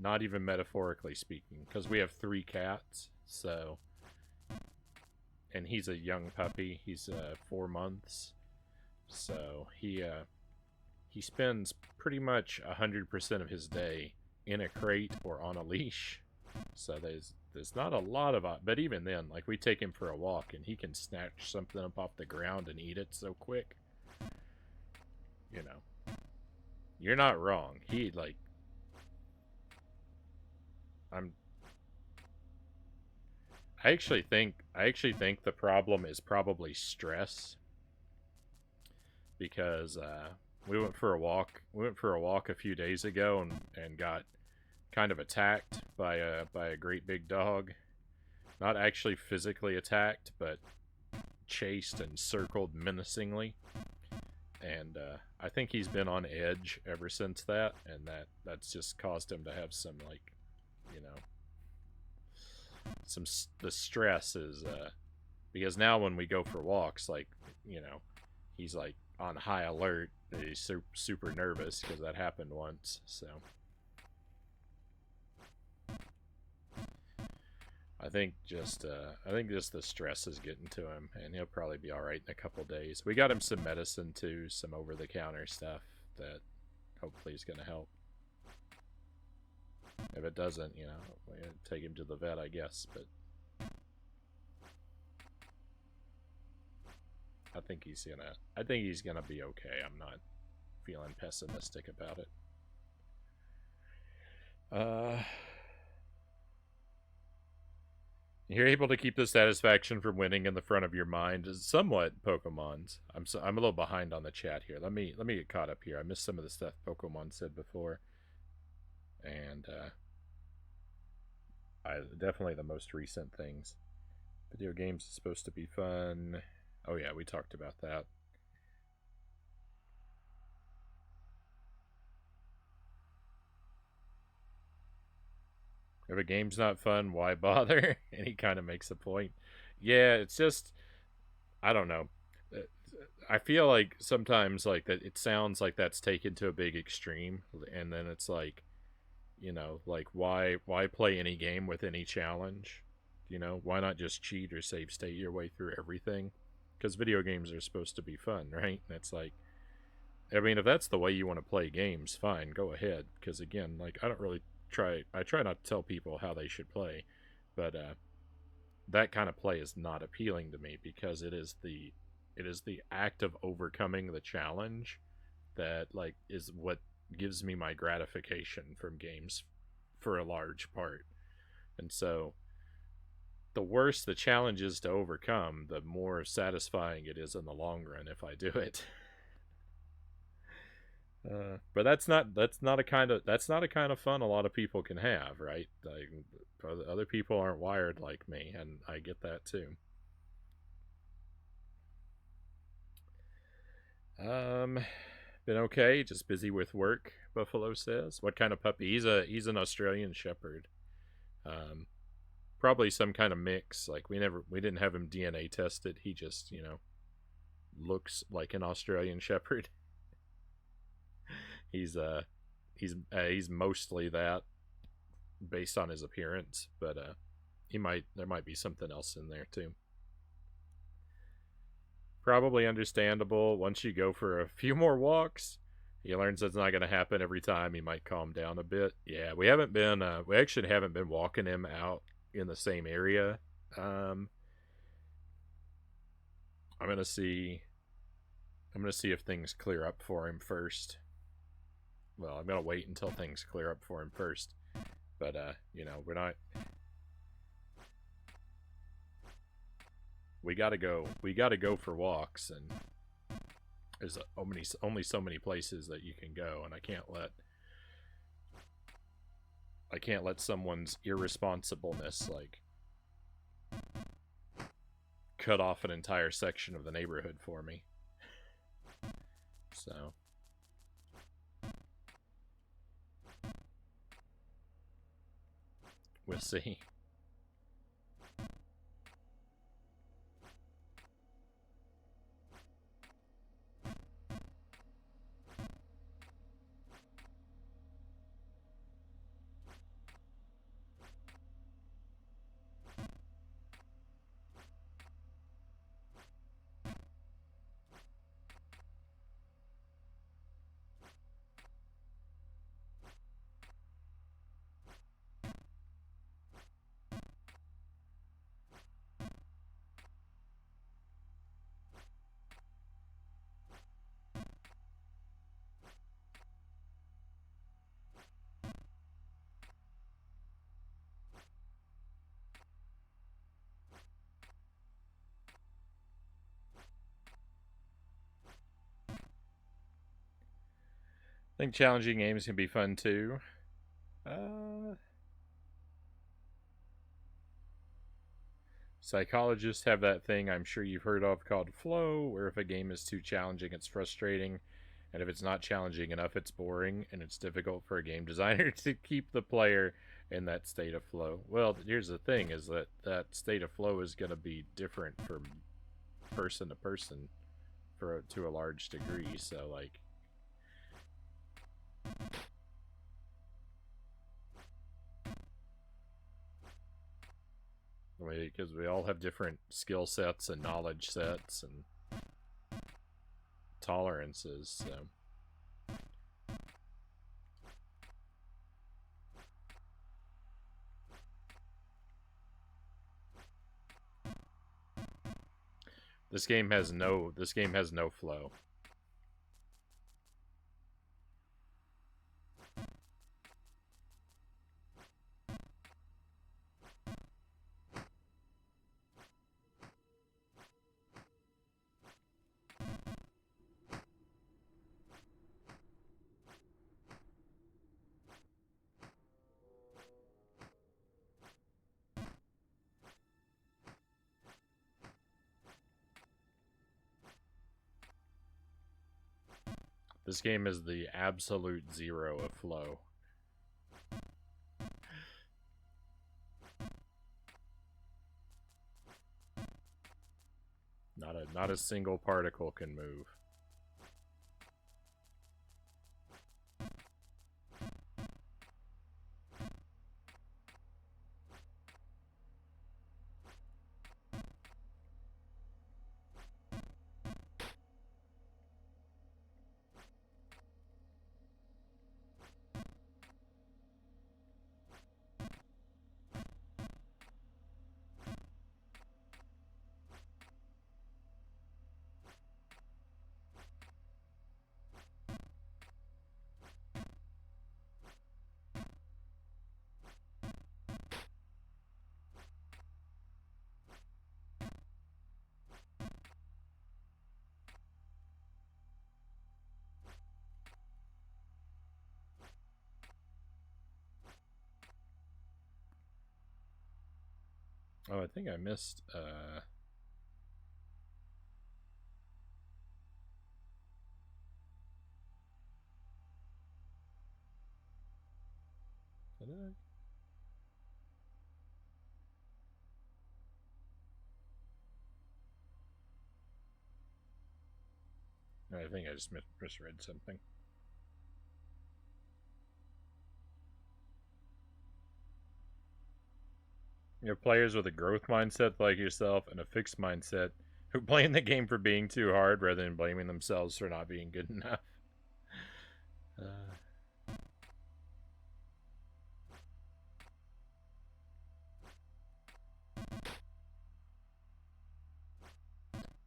Not even metaphorically speaking, because we have 3 cats, so... And he's a young puppy. He's 4 months. So he spends pretty much 100% of his day in a crate or on a leash. So there's not a lot of... But even then, like, we take him for a walk, and he can snatch something up off the ground and eat it so quick. You know. You're not wrong. He, like... I actually think the problem is probably stress because we went for a walk. We went for a walk a few days ago and got kind of attacked by a great big dog. Not actually physically attacked, but chased and circled menacingly. And I think he's been on edge ever since that, and that's just caused him to have some, like, you know, the stress is because now when we go for walks, like, you know, he's like on high alert. He's super nervous because that happened once. So I think just the stress is getting to him, and he'll probably be all right in a couple days. We got him some medicine too, some over the counter stuff that hopefully is going to help. If it doesn't, you know, we take him to the vet, I guess. But I think he's gonna be okay. I'm not feeling pessimistic about it. You're able to keep the satisfaction from winning in the front of your mind is somewhat Pokemon's. I'm a little behind on the chat here. Let me get caught up here. I missed some of the stuff Pokemon said before, and I definitely the most recent things. Video games is supposed to be fun. Oh yeah, we talked about that. If a game's not fun, why bother? And he kind of makes a point. Yeah, it's just I don't know. I feel like sometimes like that it sounds like that's taken to a big extreme, and then it's like, you know, like why play any game with any challenge? You know, why not just cheat or save state your way through everything? Because video games are supposed to be fun, right? And it's like, I mean, if that's the way you want to play games, fine, go ahead. Because again, like I try not to tell people how they should play, but that kind of play is not appealing to me because it is the act of overcoming the challenge that like is what gives me my gratification from games for a large part. And so the worse the challenge is to overcome, the more satisfying it is in the long run if I do it. But that's not a kind of fun a lot of people can have, right? Like, other people aren't wired like me, and I get that too. Um, been okay, just busy with work. Buffalo says. What kind of puppy? He's an Australian Shepherd. Um, probably some kind of mix. Like we didn't have him DNA tested. He just looks like an Australian Shepherd. He's he's mostly that based on his appearance, but there might be something else in there too. Probably understandable. Once you go for a few more walks, he learns that's not going to happen every time. He might calm down a bit. Yeah, we actually haven't been walking him out in the same area. Um, I'm gonna see. I'm gonna see if things clear up for him first. Well, I'm gonna wait until things clear up for him first. But you know, we're not. We gotta go. We gotta go for walks, and there's only so many places that you can go, and I can't let someone's irresponsibleness like cut off an entire section of the neighborhood for me. So we'll see. think challenging games can be fun too. Uh, Psychologists have that thing I'm sure you've heard of called flow, where if a game is too challenging, it's frustrating, and if it's not challenging enough, it's boring, and it's difficult for a game designer to keep the player in that state of flow. Well, here's the thing: is that that state of flow is going to be different from person to person, to a large degree. So, like, because we all have different skill sets and knowledge sets and tolerances. So. This game has no flow. This game is the absolute zero of flow. Not a single particle can move. Oh, I think I missed, did I think I just misread something. You have players with a growth mindset like yourself and a fixed mindset who blame the game for being too hard rather than blaming themselves for not being good enough.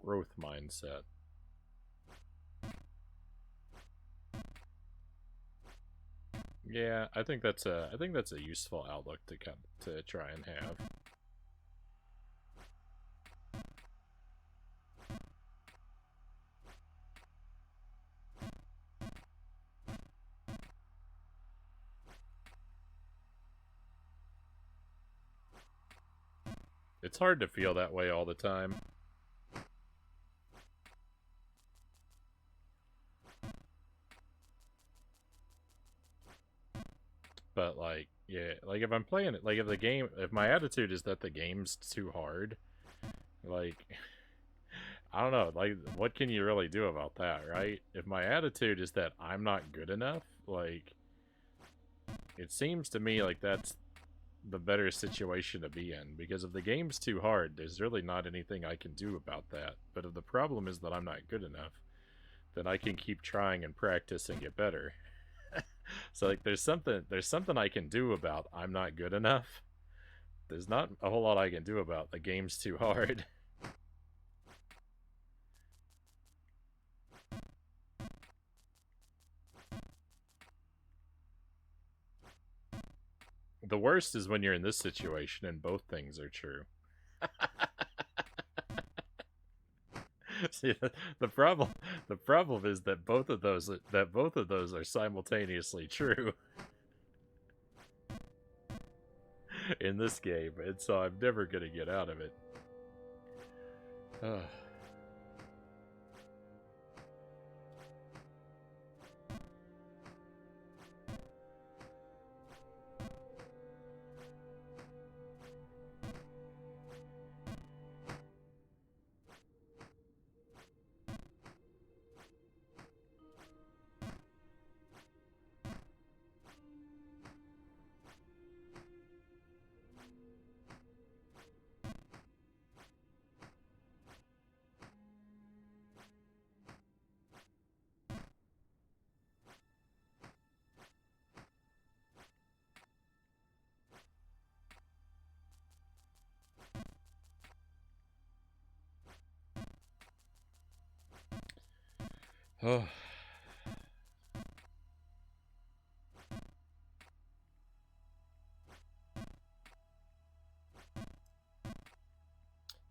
Growth mindset. Yeah, I think that's a useful outlook to try and have. It's hard to feel that way all the time. But like, yeah, like if I'm playing it, like if my attitude is that the game's too hard, like, I don't know, like, what can you really do about that, right? If my attitude is that I'm not good enough, like, it seems to me like that's the better situation to be in, because if the game's too hard, there's really not anything I can do about that. But if the problem is that I'm not good enough, then I can keep trying and practice and get better. So like there's something I can do about I'm not good enough. There's not a whole lot I can do about the game's too hard. The worst is when you're in this situation and both things are true. See, the problem is that both of those are simultaneously true in this game, and so I'm never gonna get out of it. Oh.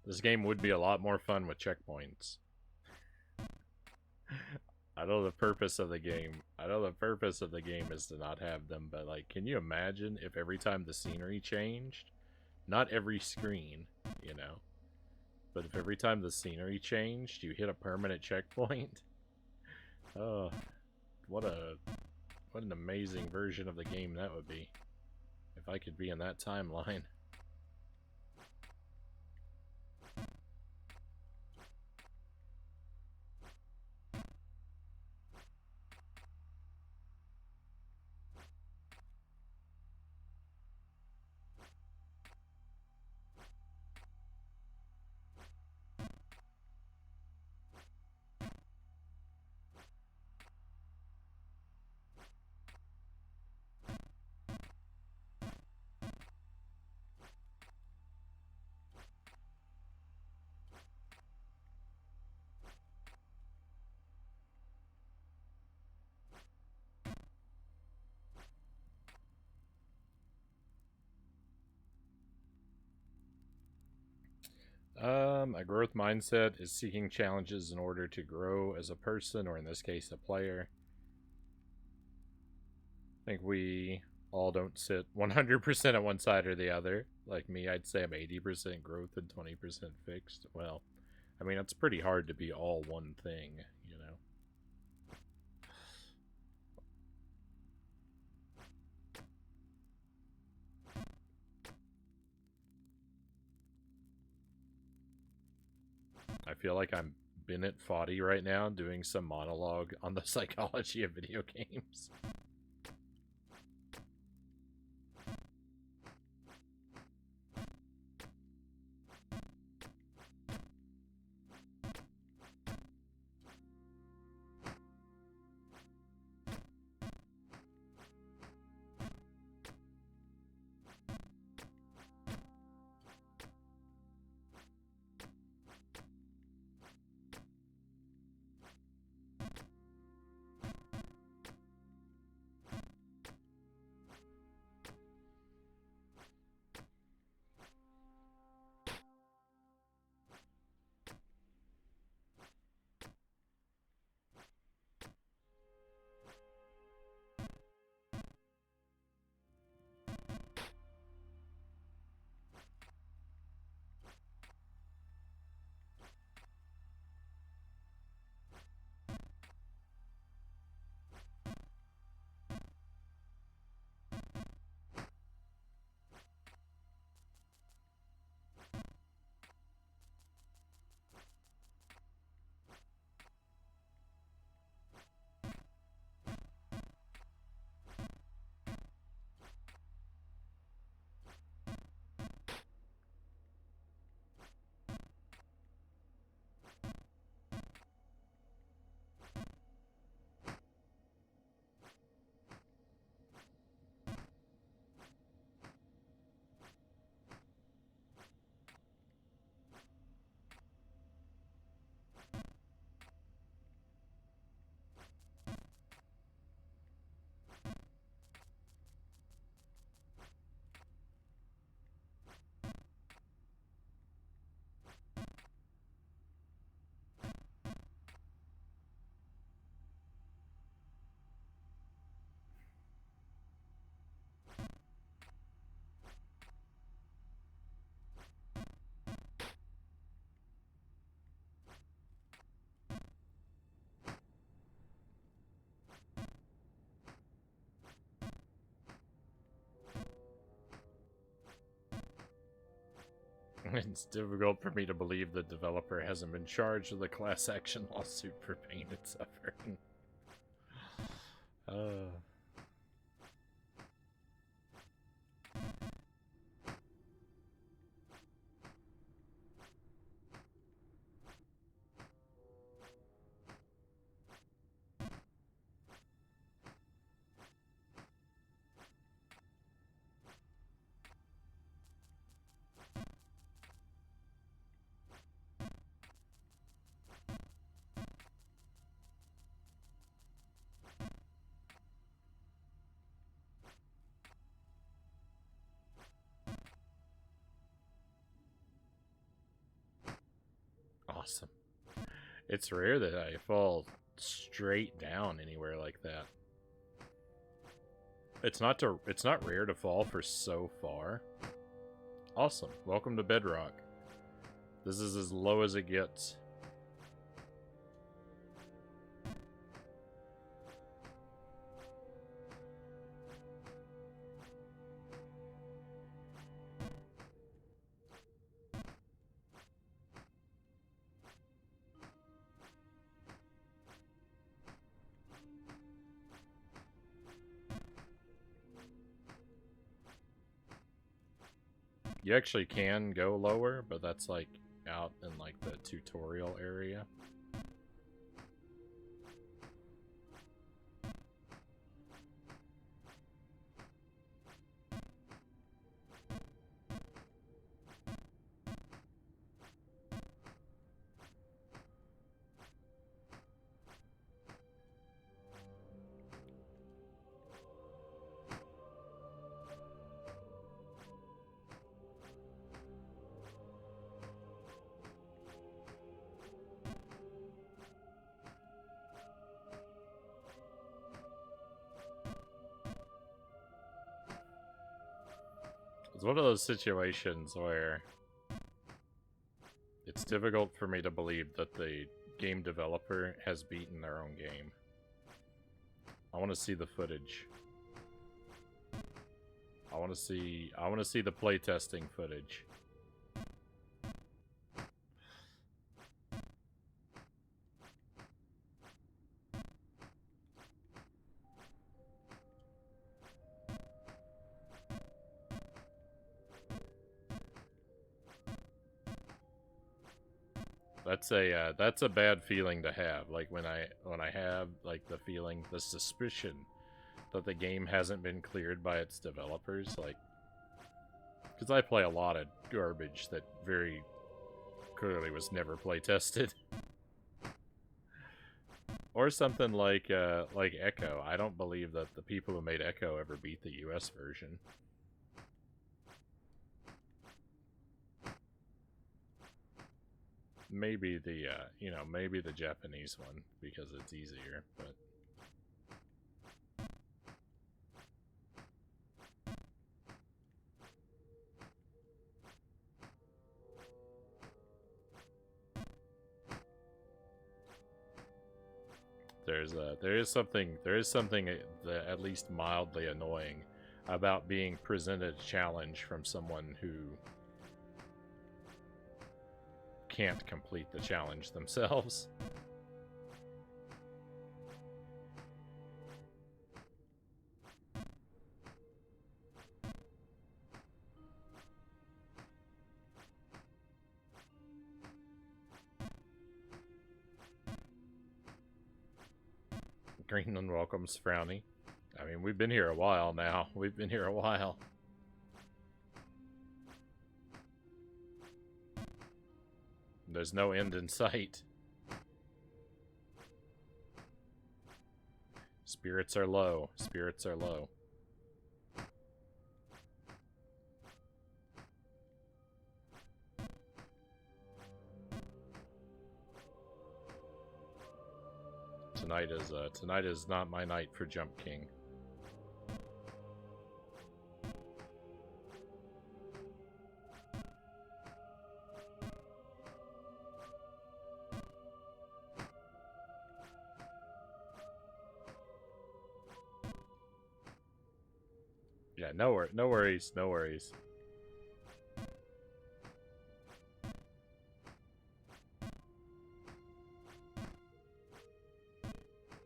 This game would be a lot more fun with checkpoints. I know the purpose of the game. I know the purpose of the game is to not have them, but like, can you imagine if every time the scenery changed, not every screen, you know, but if every time the scenery changed, you hit a permanent checkpoint? Oh, what an amazing version of the game that would be. If I could be in that timeline. A growth mindset is seeking challenges in order to grow as a person, or in this case, a player. I think we all don't sit 100% on one side or the other. Like me, I'd say I'm 80% growth and 20% fixed. Well, I mean, it's pretty hard to be all one thing, you know? I feel like I'm Bennett Foddy right now doing some monologue on the psychology of video games. It's difficult for me to believe the developer hasn't been charged with a class action lawsuit for pain and suffering. Awesome. It's rare that I fall straight down anywhere like that. It's not rare to fall for so far. Awesome. Welcome to Bedrock. This is as low as it gets. You actually can go lower, but that's like out in like the tutorial area. It's one of those situations where it's difficult for me to believe that the game developer has beaten their own game. I want to see the footage. I want to see the playtesting footage. That's a bad feeling to have. Like when I have like the feeling, the suspicion that the game hasn't been cleared by its developers, like, because I play a lot of garbage that very clearly was never play tested. Or something like Echo. I don't believe that the people who made Echo ever beat the US version. Maybe the, maybe the Japanese one, because it's easier, but... There is something that at least mildly annoying about being presented a challenge from someone who can't complete the challenge themselves. Greenland welcomes Frownie. I mean, we've been here a while now. We've been here a while. There's no end in sight. Spirits are low. Spirits are low. Tonight is not my night for Jump King. Yeah, no worries, no worries.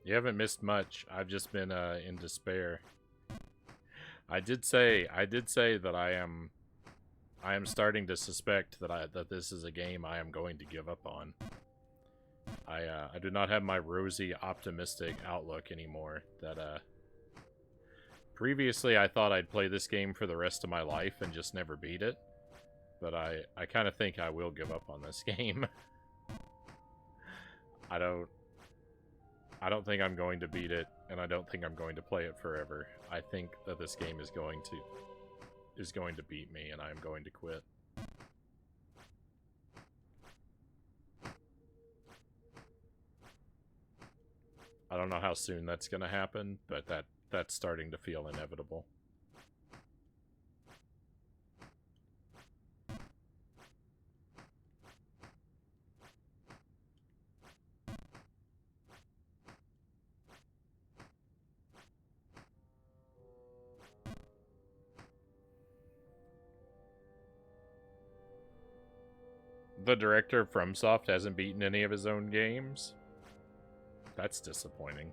You haven't missed much. I've just been in despair. I did say that I am starting to suspect that this is a game I am going to give up on. I do not have my rosy, optimistic outlook anymore. That previously I thought I'd play this game for the rest of my life and just never beat it. But I kind of think I will give up on this game. I don't think I'm going to beat it, and I don't think I'm going to play it forever. I think that this game is going to beat me, and I'm going to quit. I don't know how soon that's going to happen, but that's starting to feel inevitable. The director of FromSoft hasn't beaten any of his own games. That's disappointing.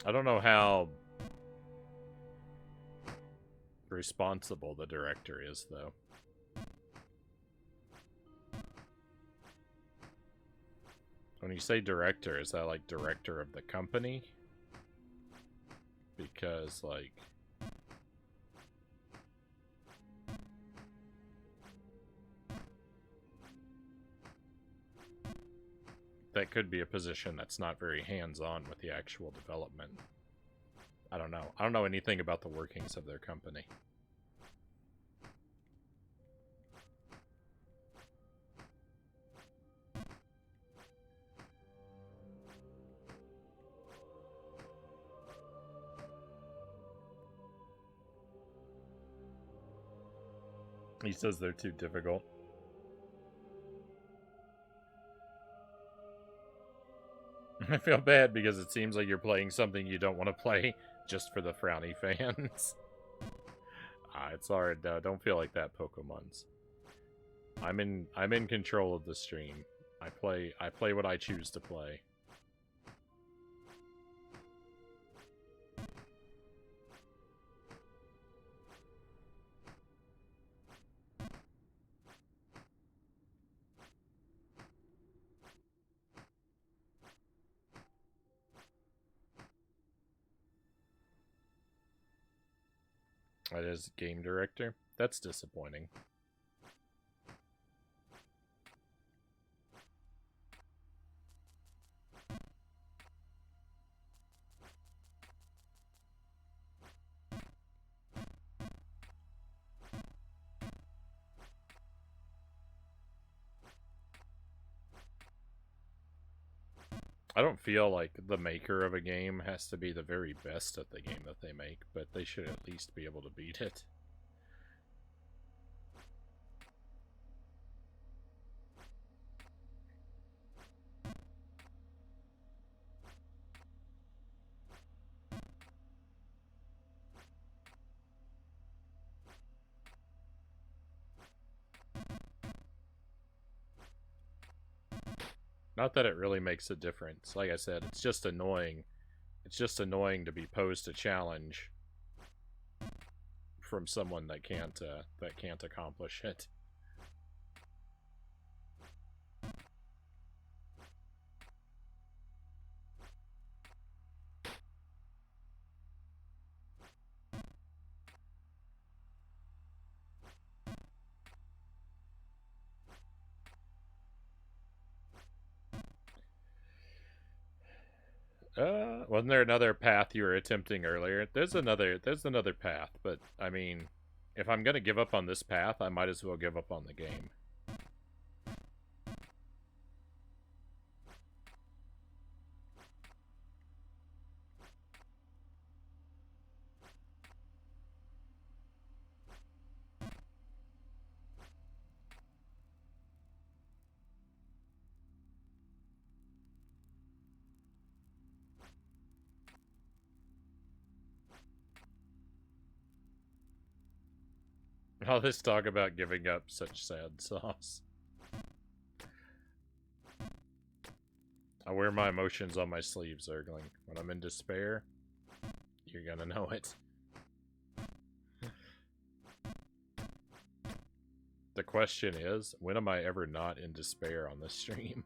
I don't know how responsible the director is, though. When you say director, is that like director of the company? Because, like... that could be a position that's not very hands-on with the actual development. I don't know. I don't know anything about the workings of their company. He says they're too difficult. I feel bad because it seems like you're playing something you don't want to play just for the Frownie fans. It's hard. Don't feel like that, Pokemons. I'm in control of the stream. I play what I choose to play. That is game director. That's disappointing. I don't feel like the maker of a game has to be the very best at the game that they make, but they should at least be able to beat it. Not that it really makes a difference. Like I said, it's just annoying. It's just annoying to be posed a challenge from someone that can't accomplish it. Wasn't there another path you were attempting earlier? There's another path, but I mean, if I'm gonna give up on this path, I might as well give up on the game. All this talk about giving up, such sad sauce. I wear my emotions on my sleeve, Zergling. When I'm in despair, you're gonna know it. The question is, when am I ever not in despair on this stream?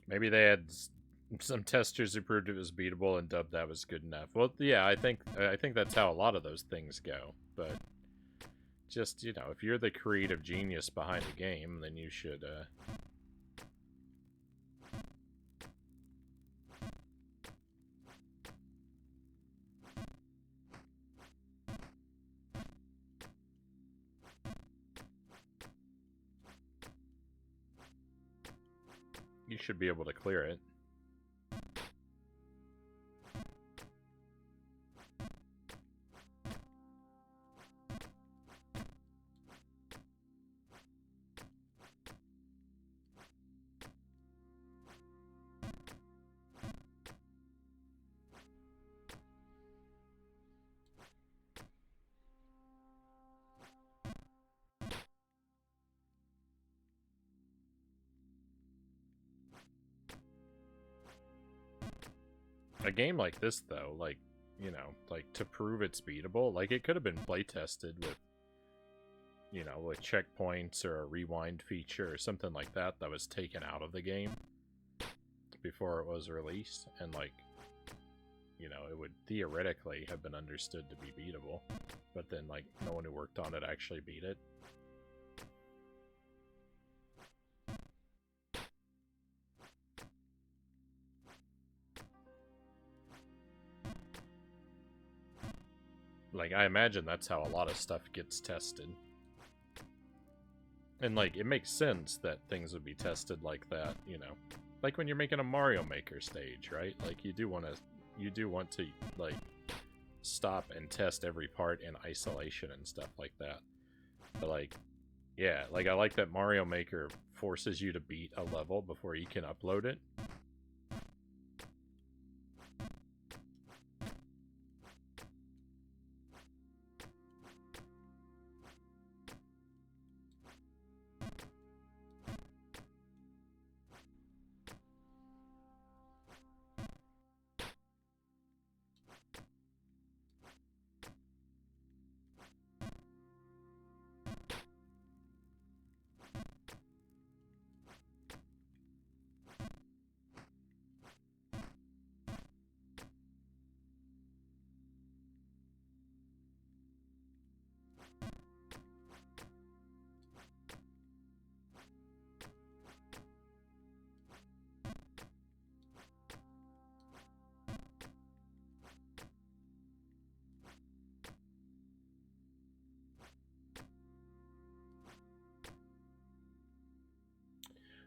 Maybe they had some testers who proved it was beatable and dubbed that was good enough. Well, yeah, I think that's how a lot of those things go. But just, you know, if you're the creative genius behind a game, then you should you should be able to clear it. A game like this, though, like, you know, like, to prove it's beatable, like, it could have been play-tested with, you know, with checkpoints or a rewind feature or something like that that was taken out of the game before it was released, and, like, you know, it would theoretically have been understood to be beatable, but then, like, no one who worked on it actually beat it. Like, I imagine that's how a lot of stuff gets tested. And, like, it makes sense that things would be tested like that, you know. Like when you're making a Mario Maker stage, right? Like, you do want to, like, stop and test every part in isolation and stuff like that. But, like, yeah, like, I like that Mario Maker forces you to beat a level before you can upload it.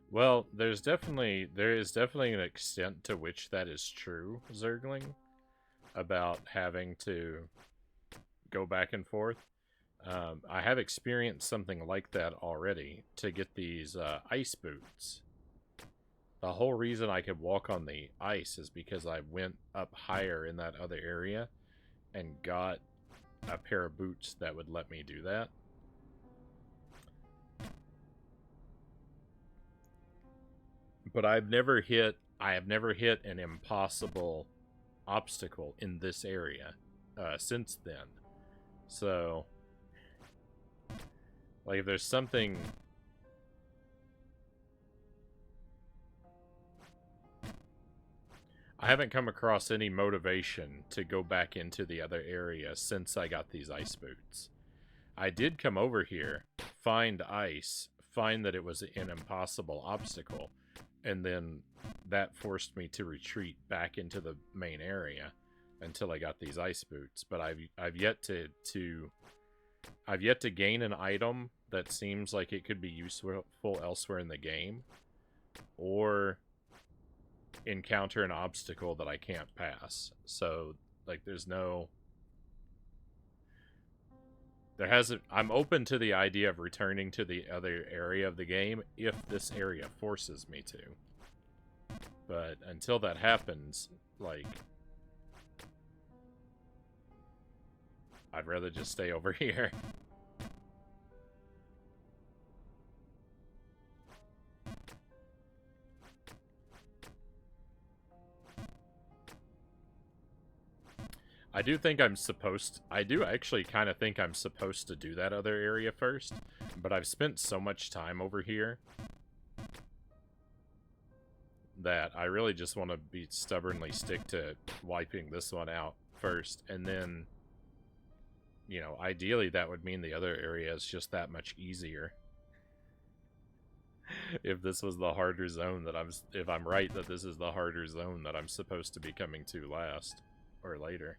Well, there is definitely an extent to which that is true, Zergling, about having to go back and forth. I have experienced something like that already to get these ice boots. The whole reason I could walk on the ice is because I went up higher in that other area and got a pair of boots that would let me do that. But I have never hit an impossible obstacle in this area since then. So, like, if there's something... I haven't come across any motivation to go back into the other area since I got these ice boots. I did come over here, find ice, find that it was an impossible obstacle, and then that forced me to retreat back into the main area until I got these ice boots. But I've yet to gain an item that seems like it could be useful elsewhere in the game, or encounter an obstacle that I can't pass. So, like, there's no... There hasn't... I'm open to the idea of returning to the other area of the game if this area forces me to. But until that happens, like... I'd rather just stay over here. I do think I'm supposed... I do actually kind of think I'm supposed to do that other area first, but I've spent so much time over here that I really just want to be stubbornly stick to wiping this one out first, and then, you know, ideally that would mean the other area is just that much easier. If this was the harder zone that if I'm right that this is the harder zone that I'm supposed to be coming to last or later.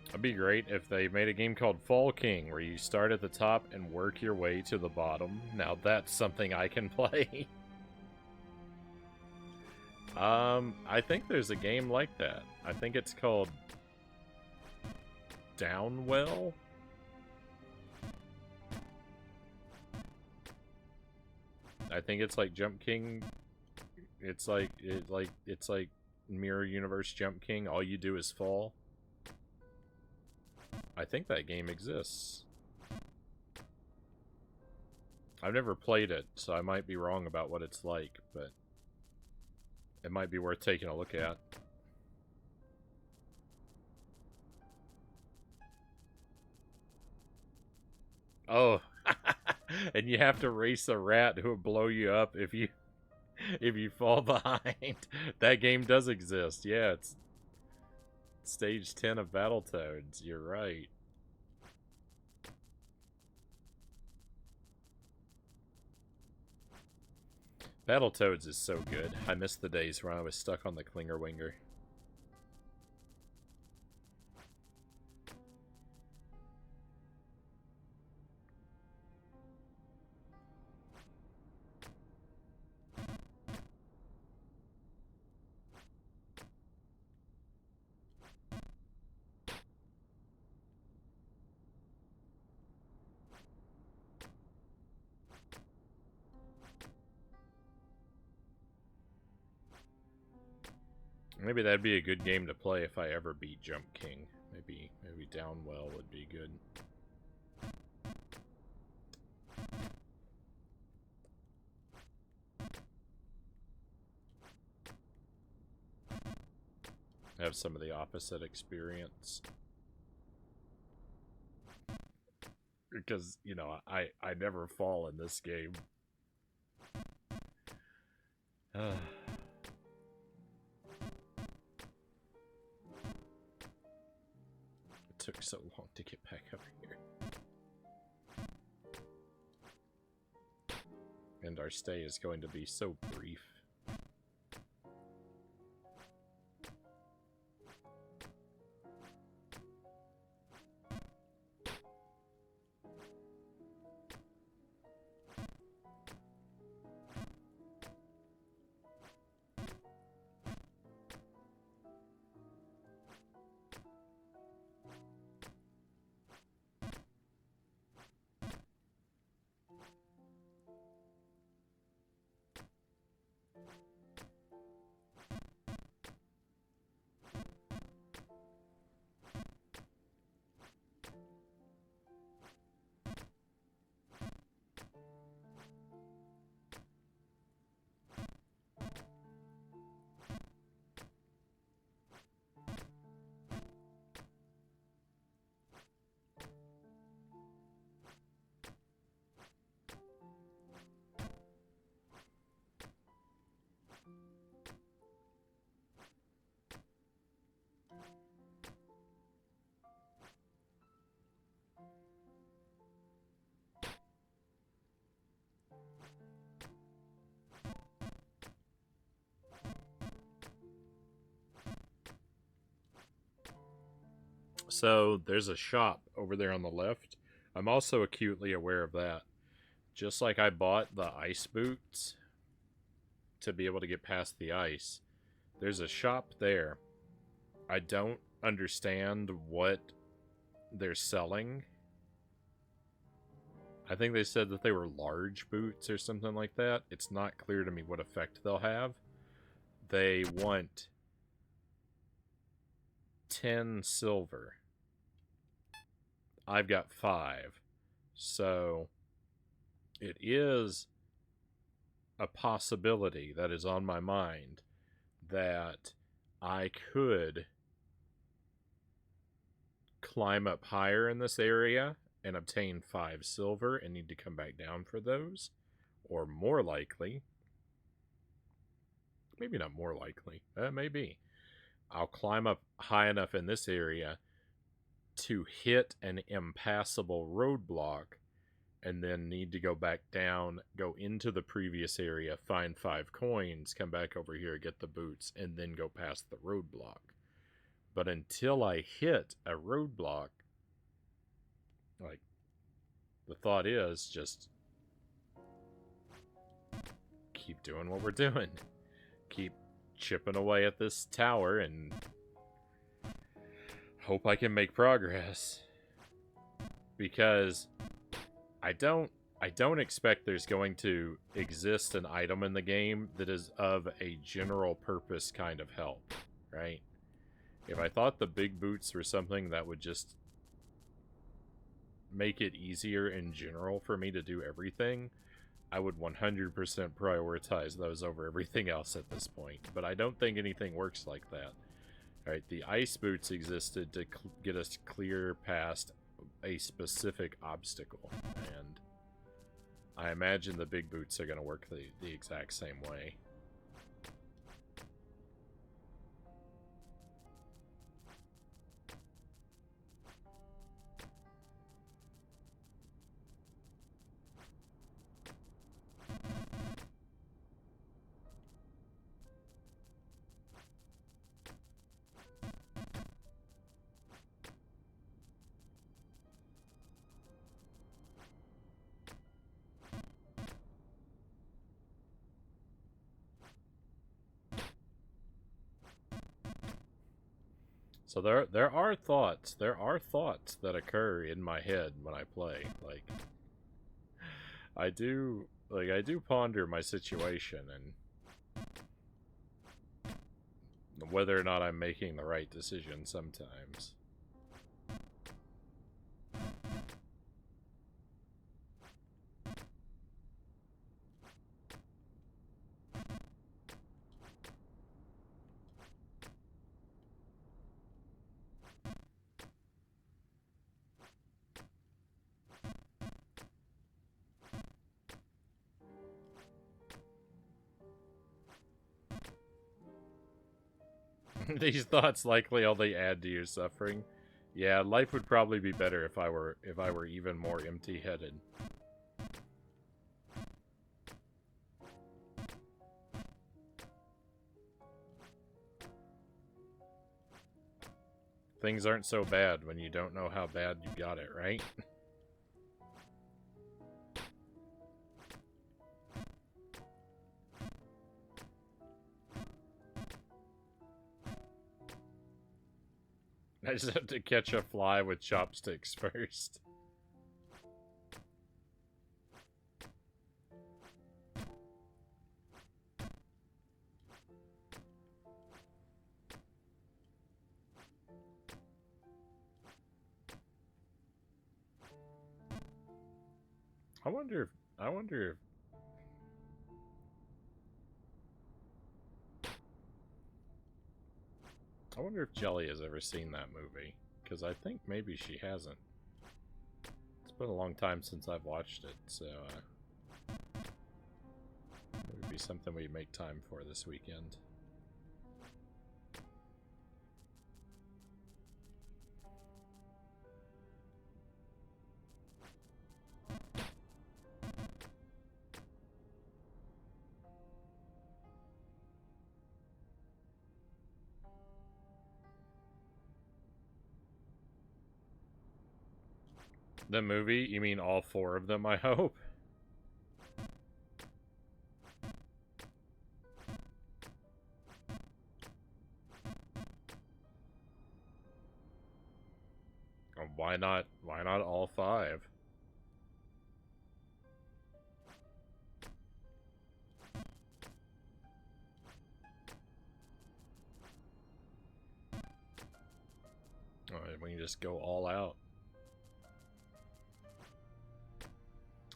It'd be great if they made a game called Fall King, where you start at the top and work your way to the bottom. Now that's something I can play. I think there's a game like that. I think it's called Downwell. I think it's like Jump King. It's like Mirror Universe Jump King. All you do is fall. I think that game exists. I've never played it, so I might be wrong about what it's like, but it might be worth taking a look at. Oh, and you have to race a rat who will blow you up if you fall behind. That game does exist. Yeah, it's Stage 10 of Battletoads. You're right. Battletoads is so good. I miss the days when I was stuck on the Klinger Winger. Maybe that'd be a good game to play if I ever beat Jump King. Maybe Downwell would be good. Have some of the opposite experience. Because, you know, I never fall in this game. It took so long to get back up here. And our stay is going to be so brief. So there's a shop over there on the left. I'm also acutely aware of that. Just like I bought the ice boots to be able to get past the ice, there's a shop there. I don't understand what they're selling. I think they said that they were large boots or something like that. It's not clear to me what effect they'll have. They want 10 silver. I've got 5. So it is a possibility that is on my mind that I could climb up higher in this area and obtain 5 silver and need to come back down for those. Or more likely, maybe not more likely, maybe, I'll climb up high enough in this area to hit an impassable roadblock and then need to go back down, go into the previous area, find 5 coins, come back over here, get the boots, and then go past the roadblock. But until I hit a roadblock, like, the thought is just keep doing what we're doing. Keep chipping away at this tower and hope I can make progress. Because I don't expect there's going to exist an item in the game that is of a general purpose kind of help, right? If I thought the big boots were something that would just make it easier in general for me to do everything, I would 100% prioritize those over everything else at this point. But I don't think anything works like that. Alright, the ice boots existed to get us clear past a specific obstacle, and I imagine the big boots are going to work the exact same way. So there are thoughts that occur in my head when I play. Like, I do ponder my situation and whether or not I'm making the right decision sometimes. These thoughts likely only add to your suffering. Yeah, life would probably be better if I were even more empty-headed. Things aren't so bad when you don't know how bad you got it, right? I just have to catch a fly with chopsticks first. I wonder if Jelly has ever seen that movie, because I think maybe she hasn't. It's been a long time since I've watched it, so it would be something we make time for this weekend. The movie? You mean all 4 of them, I hope? Why not? Why not all 5? We can just go all out.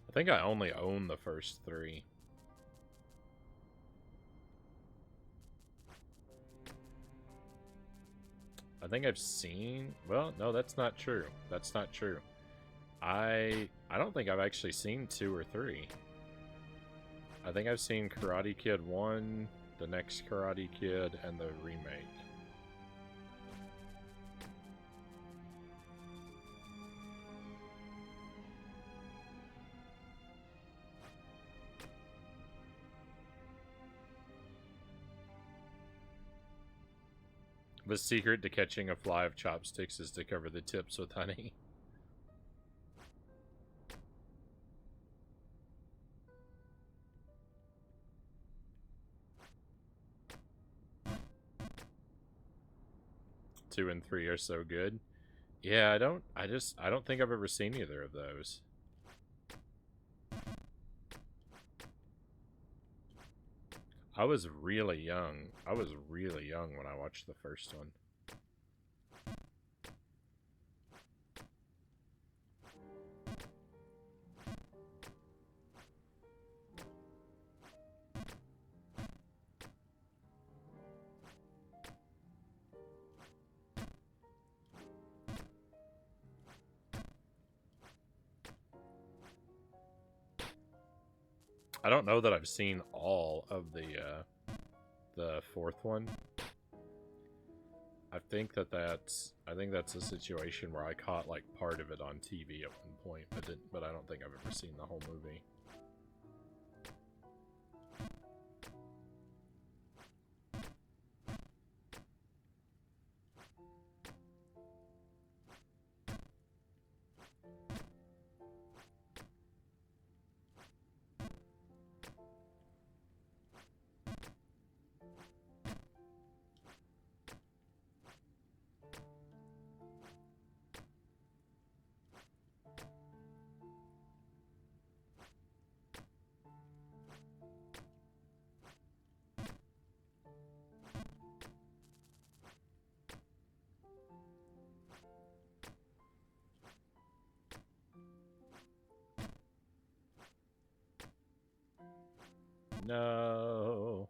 I think I only own the first 3. I think I've seen... Well, no, that's not true. That's not true. I don't think I've actually seen 2 or 3. I think I've seen Karate Kid 1, the next Karate Kid, and the remake. The secret to catching a fly of chopsticks is to cover the tips with honey. Two and 3 are so good. Yeah, I don't think I've ever seen either of those. I was really young. I was really young when I watched the first one. I don't know that I've seen all of the 4th one. I think that's a situation where I caught like part of it on TV at one point, but I don't think I've ever seen the whole movie. No.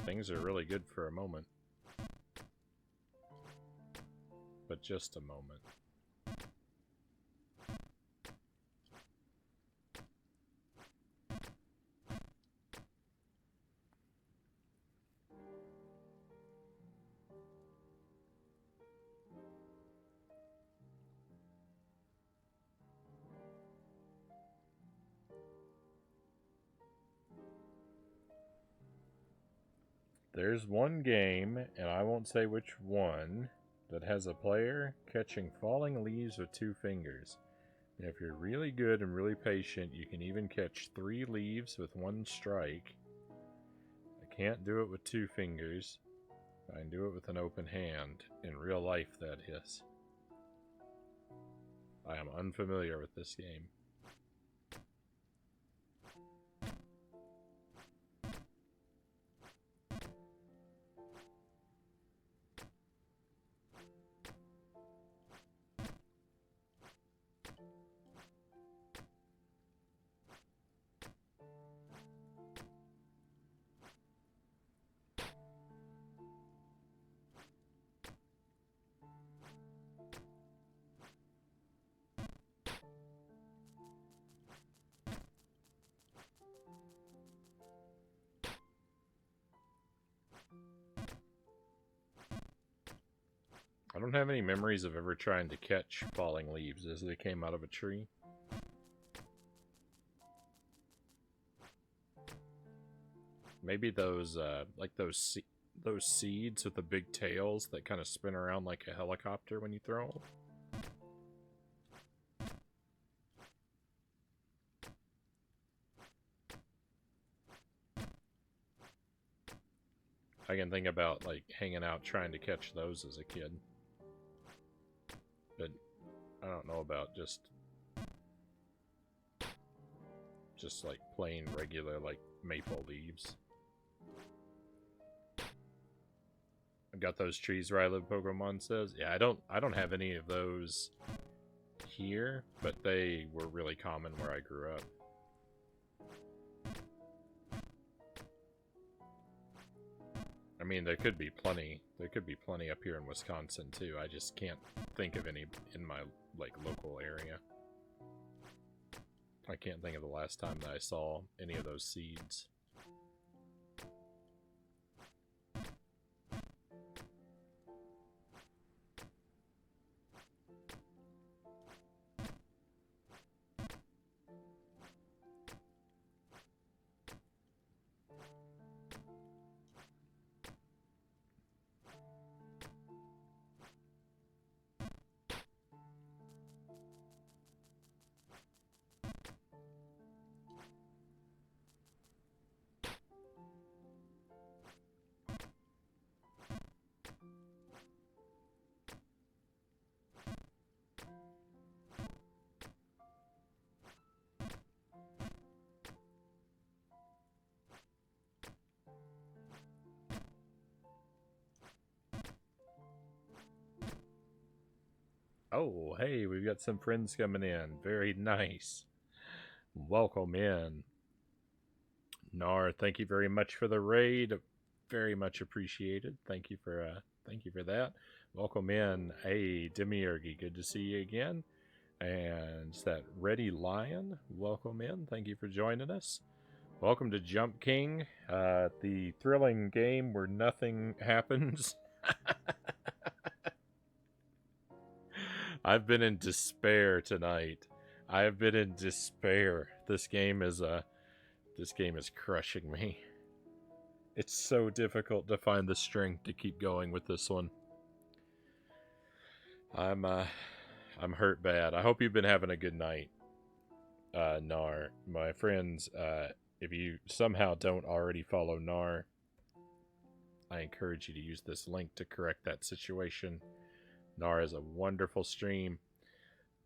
Things are really good for a moment. But just a moment. There's one game, and I won't say which one, that has a player catching falling leaves with 2 fingers. And if you're really good and really patient, you can even catch 3 leaves with 1 strike. I can't do it with 2 fingers. I can do it with an open hand. In real life, that is. I am unfamiliar with this game. I don't have any memories of ever trying to catch falling leaves as they came out of a tree. Maybe those, like those seeds with the big tails that kind of spin around like a helicopter when you throw them. I can think about, like, hanging out trying to catch those as a kid. But I don't know about just like plain regular, like, maple leaves. I got those trees where I live, Pokemon says. Yeah, I don't have any of those here, but they were really common where I grew up. I mean, there could be plenty up here in Wisconsin too. I just can't think of any in my, like, local area. I can't think of the last time that I saw any of those seeds. Oh, hey, we've got some friends coming in. Very nice. Welcome in. Nar, thank you very much for the raid. Very much appreciated. Thank you for that. Welcome in. Hey, Demiurgy, good to see you again. And it's that Ready Lion. Welcome in. Thank you for joining us. Welcome to Jump King, the thrilling game where nothing happens. I've been in despair tonight. I have been in despair. This game is crushing me. It's so difficult to find the strength to keep going with this one. I'm hurt bad. I hope you've been having a good night, Nar. My friends, if you somehow don't already follow Nar, I encourage you to use this link to correct that situation. Nar is a wonderful stream,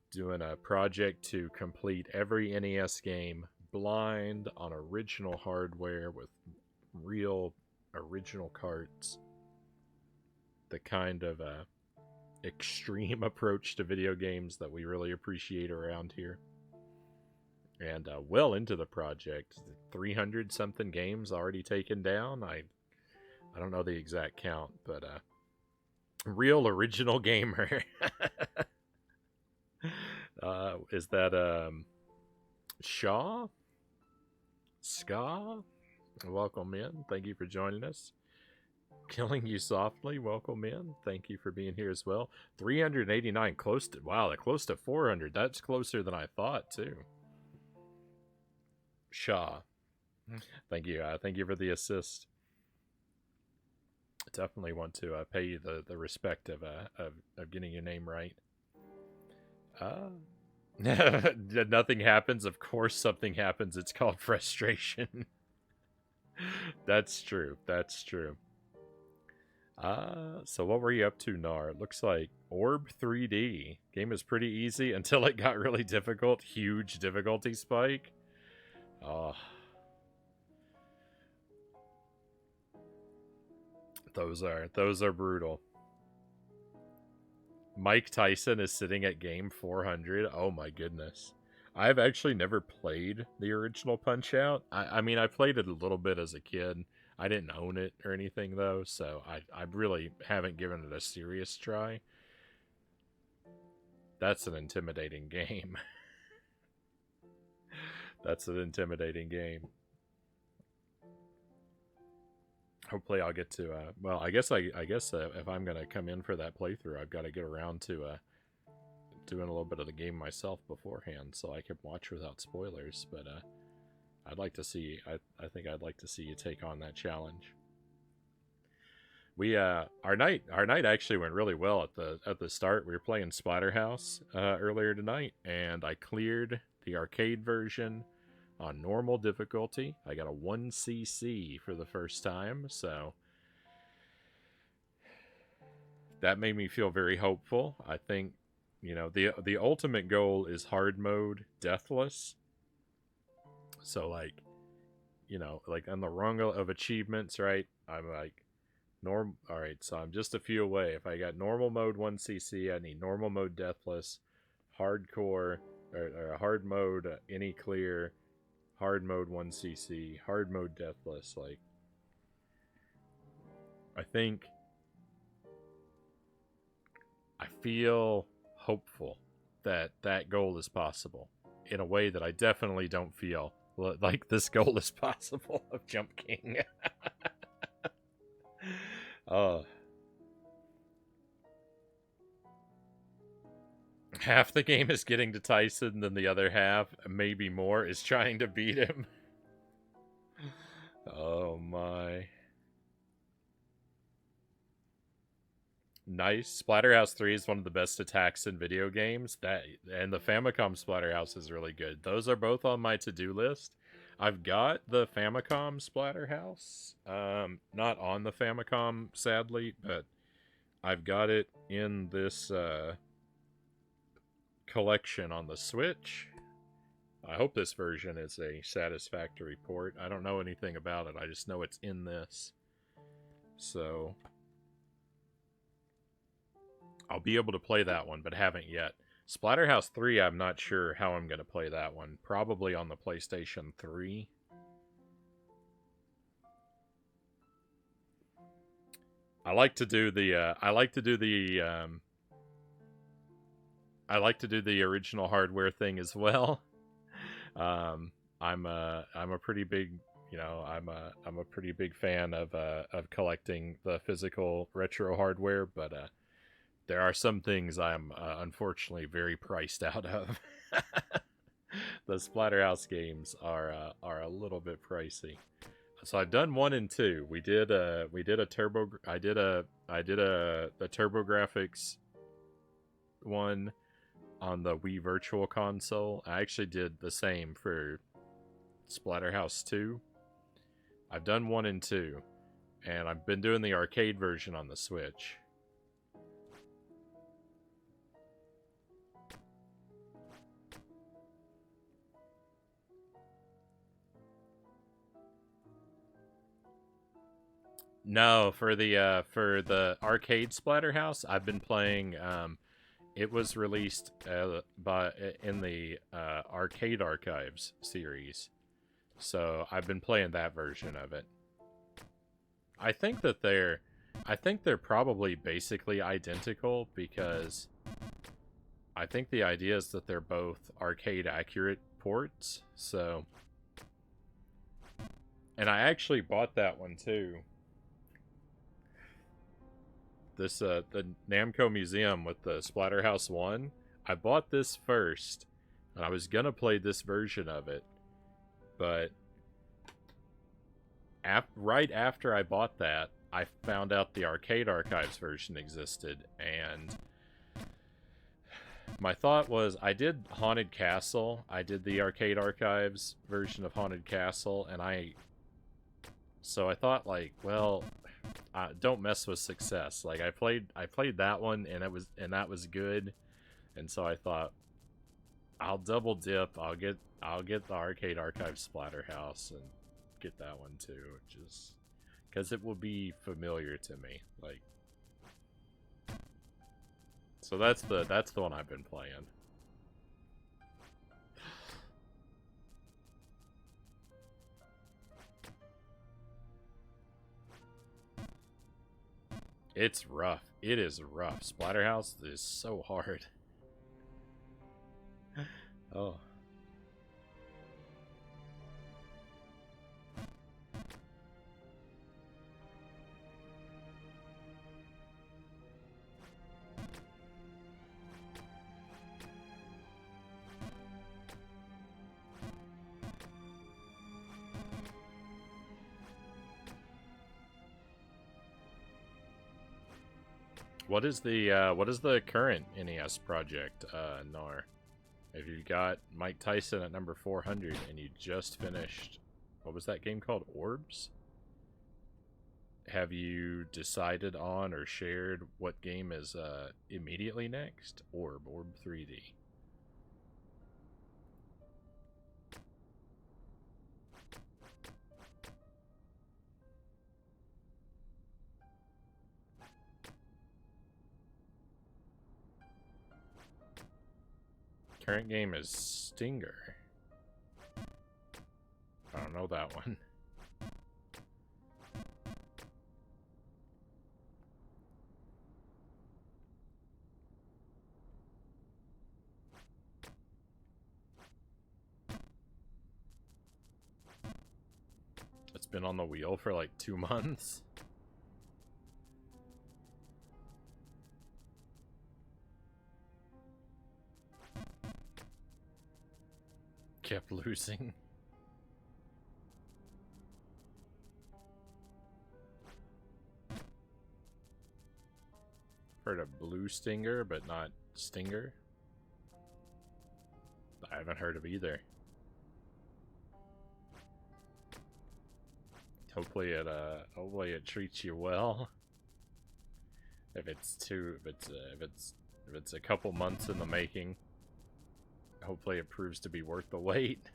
doing a project to complete every NES game blind on original hardware with real original carts. The kind of extreme approach to video games that we really appreciate around here. And well into the project, 300 something games already taken down. I don't know the exact count, but real original gamer. Is that Shaw? Ska? Welcome in. Thank you for joining us. Killing You Softly, welcome in. Thank you for being here as well. 389, close to 400. That's closer than I thought, too. Shaw. Thank you. Thank you for the assist. Definitely want to pay you the respect of getting your name right. Nothing happens. Of course something happens. It's called frustration. That's true. That's true. So what were you up to, Nar? It looks like Orb 3D. Game is pretty easy until it got really difficult. Huge difficulty spike. Oh. Those are brutal. Mike Tyson is sitting at game 400. Oh my goodness. I've actually never played the original Punch-Out. I mean, I played it a little bit as a kid. I didn't own it or anything, though, so I really haven't given it a serious try. That's an intimidating game. That's an intimidating game. Hopefully I'll get to, well, I guess if I'm going to come in for that playthrough, I've got to get around to doing a little bit of the game myself beforehand so I can watch without spoilers, but I'd like to see. I think I'd like to see you take on that challenge. We our night actually went really well at the start. We were playing Splatterhouse earlier tonight, and I cleared the arcade version on normal difficulty. I got a 1cc for the first time, so that made me feel very hopeful. I think, you know, the ultimate goal is hard mode deathless. So like, you know, like on the rung of achievements, right? I'm like all right, so I'm just a few away. If I got normal mode 1cc, I need normal mode deathless, hardcore or hard mode any clear, hard mode 1cc, hard mode deathless. Like, I think I feel hopeful that that goal is possible in a way that I definitely don't feel like this goal is possible of Jump King. Half the game is getting to Tyson, then the other half, maybe more, is trying to beat him. Oh my. Nice. Splatterhouse 3 is one of the best attacks in video games. And the Famicom Splatterhouse is really good. Those are both on my to-do list. I've got the Famicom Splatterhouse. Not on the Famicom, sadly, but I've got it in this collection on the Switch. I hope this version is a satisfactory port. I don't know anything about it. I just know it's in this. So I'll be able to play that one, but haven't yet. Splatterhouse 3, I'm not sure how I'm going to play that one. Probably on the PlayStation 3. I like to do the original hardware thing as well. I'm a pretty big, you know, I'm a pretty big fan of collecting the physical retro hardware, but there are some things I'm unfortunately very priced out of. The Splatterhouse games are a little bit pricey. So I've done 1 and 2. We did a turbo. I did a the TurboGrafx one on the Wii Virtual Console. I actually did the same for Splatterhouse 2. I've done 1 and 2, and I've been doing the arcade version on the Switch. No, for the arcade Splatterhouse, I've been playing. It was released in the Arcade Archives series, so I've been playing that version of it. I think they're probably basically identical because I think the idea is that they're both arcade accurate ports. So, and I actually bought that one too. This the Namco Museum with the Splatterhouse 1. I bought this first, and I was gonna play this version of it, but right after I bought that, I found out the Arcade Archives version existed, and my thought was, I did Haunted Castle. I did the Arcade Archives version of Haunted Castle, and so I thought, like, well, don't mess with success. Like, I played that one, and that was good, and so I thought, I'll double dip. I'll get the Arcade Archives Splatterhouse and get that one too, just because it will be familiar to me. Like, so that's the one I've been playing. It's rough. It is rough. Splatterhouse is so hard. Oh. What is the current NES project, Nar? If you got Mike Tyson at number 400 and you just finished, what was that game called? Orbs? Have you decided on or shared what game is immediately next? Orb 3D. Current game is Stinger. I don't know that one. It's been on the wheel for like 2 months. Kept losing. Heard of Blue Stinger, but not Stinger. I haven't heard of either. Hopefully it treats you well. If it's a couple months in the making, hopefully it proves to be worth the wait.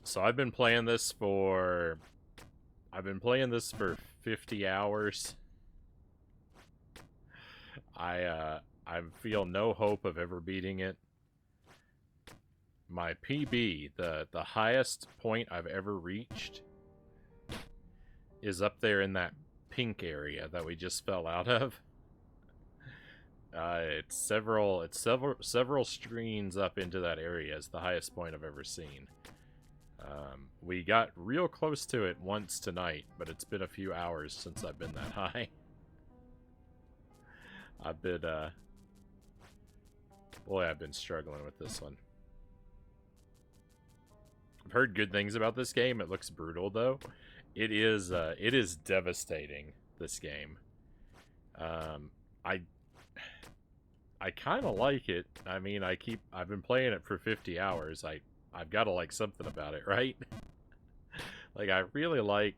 So I've been playing this for 50 hours. I feel no hope of ever beating it. My PB, the highest point I've ever reached, is up there in that pink area that we just fell out of. It's several screens up into that area. It's the highest point I've ever seen. We got real close to it once tonight, but it's been a few hours since I've been that high. I've been struggling with this one. I've heard good things about this game. It looks brutal, though. It is devastating, this game. I kind of like it. I mean, I've been playing it for 50 hours. I've got to like something about it, right? Like, I really like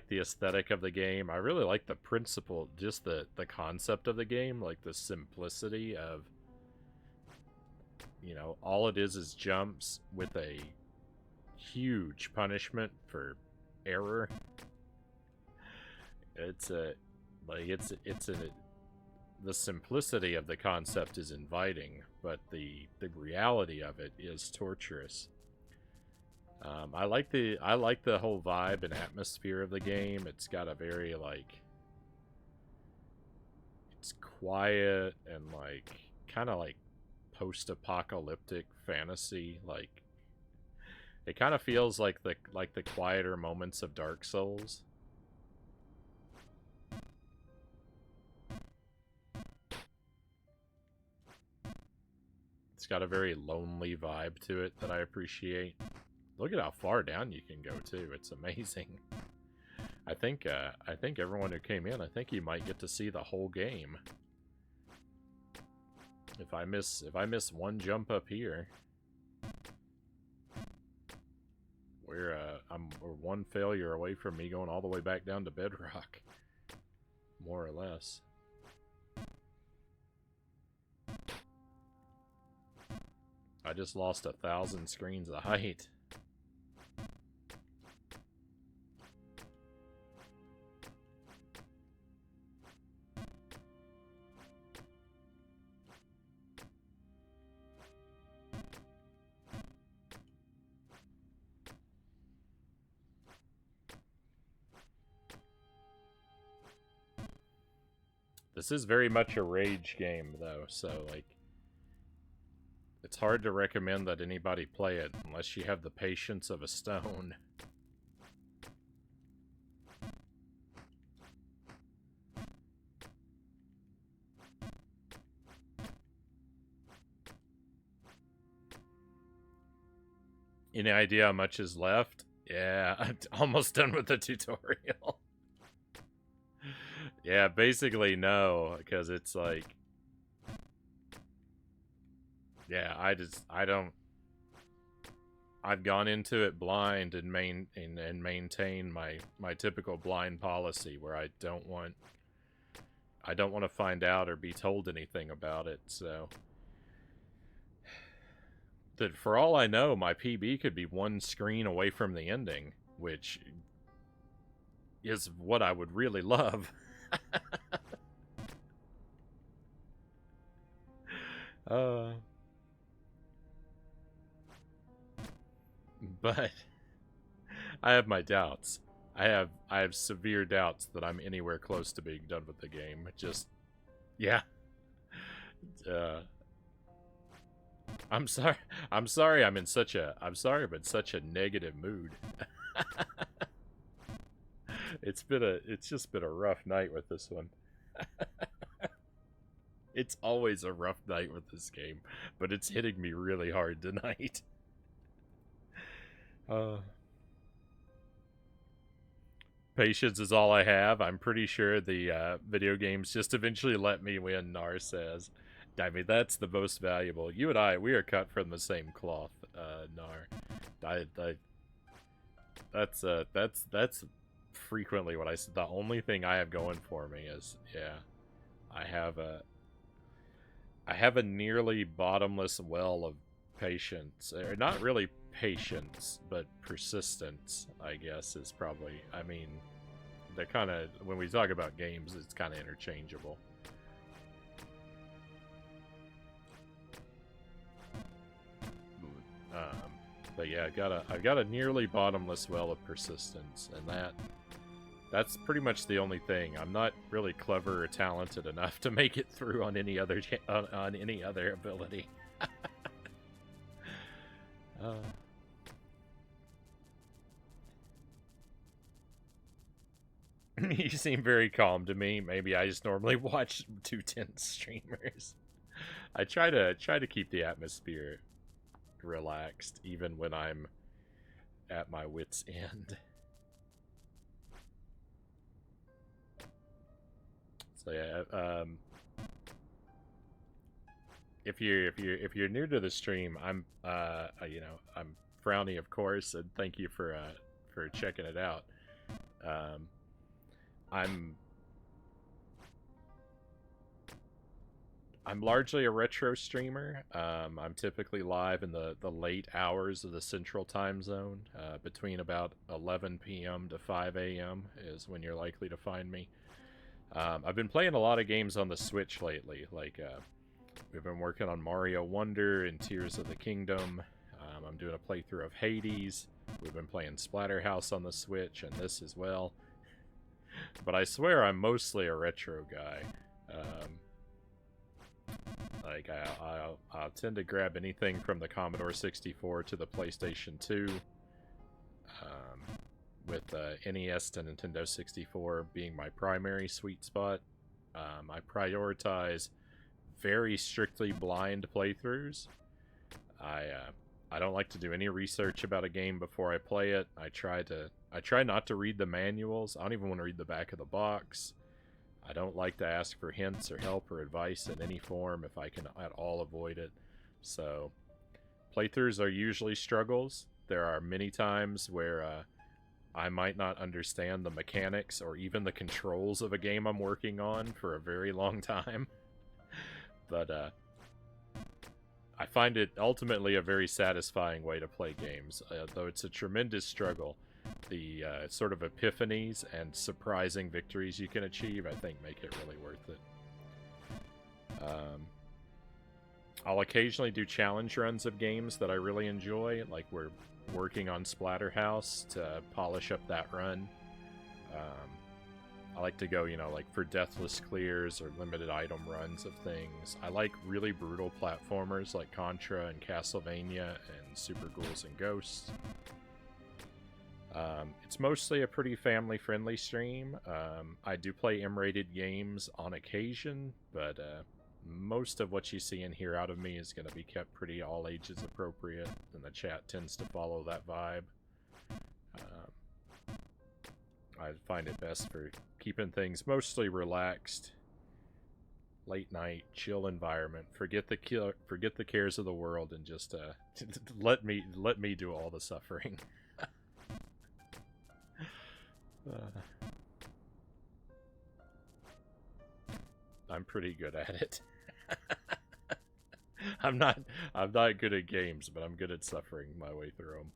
the aesthetic of the game. I really like the principle, just the concept of the game, like the simplicity of, you know, all it is jumps with a huge punishment for error. The simplicity of the concept is inviting, but the reality of it is torturous. I like the whole vibe and atmosphere of the game. It's got a very it's quiet and kind of like post-apocalyptic fantasy. Like, it kind of feels like the quieter moments of Dark Souls. It's got a very lonely vibe to it that I appreciate. Look at how far down you can go too. It's amazing. I think everyone who came in, I think you might get to see the whole game. If I miss one jump up here, we're one failure away from me going all the way back down to bedrock, more or less. I just lost 1,000 screens of height. This is very much a rage game, though, so, like, it's hard to recommend that anybody play it unless you have the patience of a stone. Any idea how much is left? Yeah, I'm almost done with the tutorial. Yeah, basically no, because it's like... Yeah, I don't... I've gone into it blind and maintain my typical blind policy where I don't want to find out or be told anything about it, so... That for all I know, my PB could be one screen away from the ending, which is what I would really love. But I have my doubts. I have severe doubts that I'm anywhere close to being done with the game. Just, yeah. I'm sorry. I'm sorry. I'm in such a negative mood. It's just been a rough night with this one. It's always a rough night with this game, but it's hitting me really hard tonight. Patience is all I have. I'm pretty sure the video games just eventually let me win, Nar says. I mean, that's the most valuable. You and I, we are cut from the same cloth, Nar. That's frequently what I said. The only thing I have going for me is, yeah, I have a nearly bottomless well of patience. Or not really patience, but persistence, I guess, is probably, I mean, they're kind of, when we talk about games, it's kind of interchangeable. But yeah, I've got a nearly bottomless well of persistence, and that's pretty much the only thing. I'm not really clever or talented enough to make it through on any other on any other ability. You seem very calm to me. Maybe I just normally watch too tense streamers. I try to keep the atmosphere relaxed, even when I'm at my wit's end. So yeah, if you're new to the stream, I'm I'm Frownie, of course, and thank you for checking it out. I'm largely a retro streamer. I'm typically live in the late hours of the Central Time Zone, between about 11 p.m. to 5 a.m. is when you're likely to find me. I've been playing a lot of games on the Switch lately, like we've been working on Mario Wonder and Tears of the Kingdom. I'm doing a playthrough of Hades. We've been playing Splatterhouse on the Switch and this as well. But I swear I'm mostly a retro guy. Like, I'll tend to grab anything from the Commodore 64 to the PlayStation 2. With NES to Nintendo 64 being my primary sweet spot. I prioritize very strictly blind playthroughs. I don't like to do any research about a game before I play it. I try not to read the manuals. I don't even want to read the back of the box. I don't like to ask for hints or help or advice in any form if I can at all avoid it. So, playthroughs are usually struggles. There are many times where I might not understand the mechanics or even the controls of a game I'm working on for a very long time. But I find it ultimately a very satisfying way to play games, though it's a tremendous struggle. The sort of epiphanies and surprising victories you can achieve, I think, make it really worth it. I'll occasionally do challenge runs of games that I really enjoy, like we're working on Splatterhouse to polish up that run. I like to go, like for deathless clears or limited item runs of things. I like really brutal platformers like Contra and Castlevania and Super Ghouls and Ghosts. It's mostly a pretty family-friendly stream. I do play M-rated games on occasion, but most of what you see and hear out of me is going to be kept pretty all ages appropriate, and the chat tends to follow that vibe. I find it best for keeping things mostly relaxed, late night, chill environment. Forget the cares of the world, and just let me do all the suffering. I'm pretty good at it. I'm not good at games, but I'm good at suffering my way through them.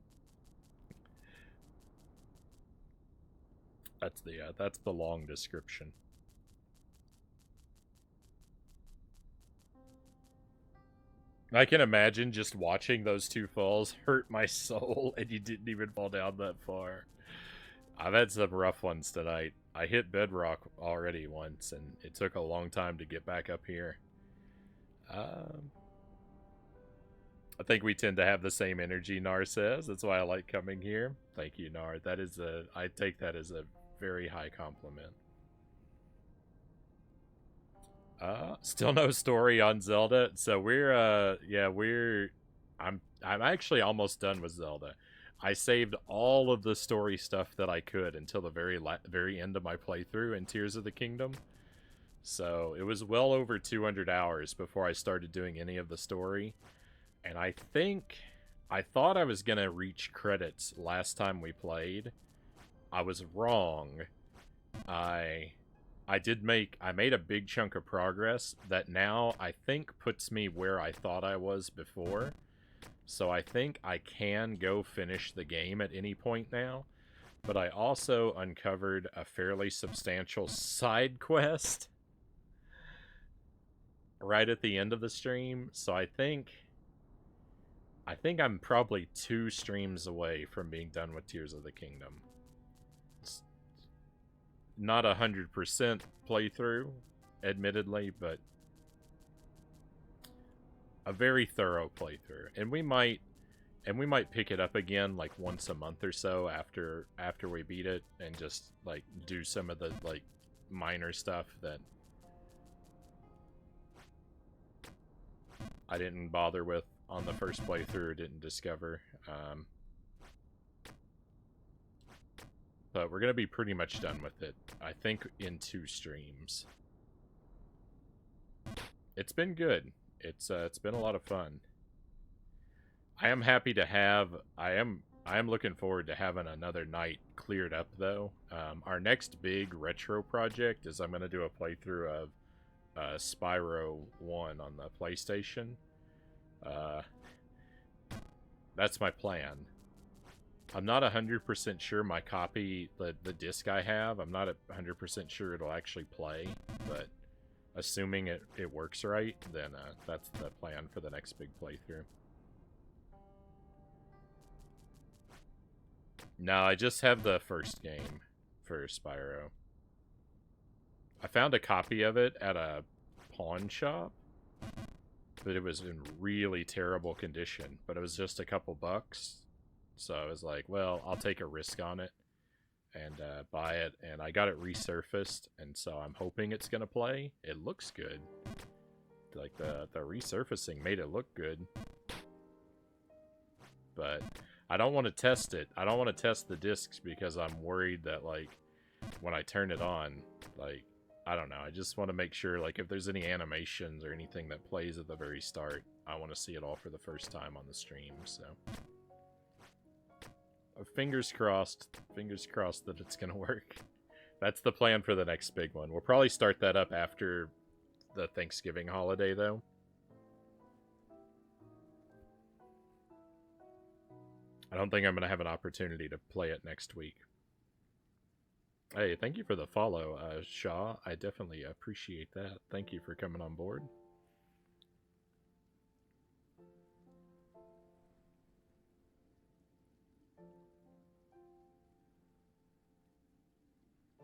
That's the long description. I can imagine just watching those two falls hurt my soul, and you didn't even fall down that far. I've had some rough ones tonight. I hit bedrock already once, and it took a long time to get back up here. I think we tend to have the same energy, Nar says. That's why I like coming here. Thank you, Nar. I take that as a very high compliment. Still no story on Zelda. So I'm actually almost done with Zelda. I saved all of the story stuff that I could until the very end of my playthrough in Tears of the Kingdom. So it was well over 200 hours before I started doing any of the story. And I thought I was going to reach credits last time we played. I was wrong. I made a big chunk of progress that now I think puts me where I thought I was before. So I think I can go finish the game at any point now. But I also uncovered a fairly substantial side quest right at the end of the stream. So I think I'm probably 2 streams away from being done with Tears of the Kingdom. It's not 100% playthrough, admittedly, but a very thorough playthrough. And we might pick it up again like once a month or so after we beat it, and just like do some of the like minor stuff that I didn't bother with on the first playthrough or didn't discover. But we're going to be pretty much done with it, I think, in 2 streams. It's been good. It's been a lot of fun. I am happy to have... I am looking forward to having another night cleared up, though. Our next big retro project is I'm going to do a playthrough of Spyro 1 on the PlayStation. That's my plan. I'm not 100% sure my copy, the disc I have, I'm not 100% sure it'll actually play, but assuming it works right, then that's the plan for the next big playthrough. No, I just have the first game for Spyro. I found a copy of it at a pawn shop, but it was in really terrible condition, but it was just a couple bucks. So I was like, well, I'll take a risk on it and buy it, and I got it resurfaced, and so I'm hoping it's gonna play. It looks good. Like the resurfacing made it look good, but I don't want to test it. I don't want to test the discs because I'm worried that like when I turn it on, like I don't know. I just want to make sure like if there's any animations or anything that plays at the very start, I want to see it all for the first time on the stream. So. Fingers crossed that it's gonna work. That's the plan for the next big one. We'll probably start that up after the Thanksgiving holiday, though. I don't think I'm gonna have an opportunity to play it next week. Hey, thank you for the follow, Shaw. I definitely appreciate that. Thank you for coming on board.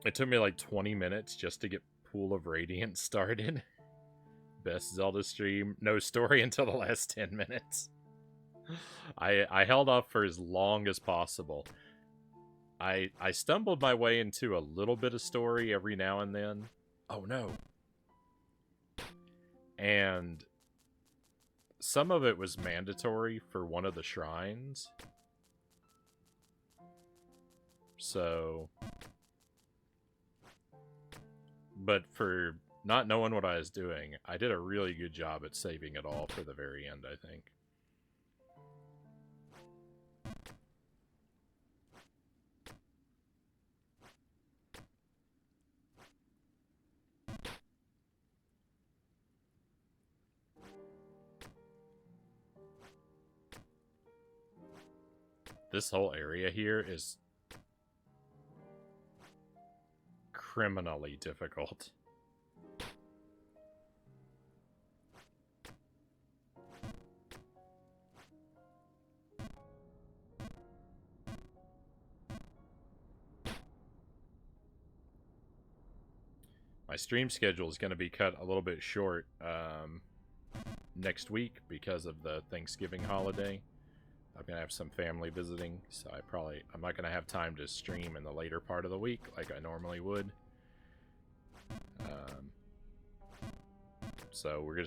It took me like 20 minutes just to get Pool of Radiance started. Best Zelda stream. No story until the last 10 minutes. I held off for as long as possible. I stumbled my way into a little bit of story every now and then. Oh no. And some of it was mandatory for one of the shrines. So, but for not knowing what I was doing, I did a really good job at saving it all for the very end, I think. This whole area here is criminally difficult. My stream schedule is going to be cut a little bit short next week because of the Thanksgiving holiday. I'm going to have some family visiting, so I'm not going to have time to stream in the later part of the week like I normally would. So we're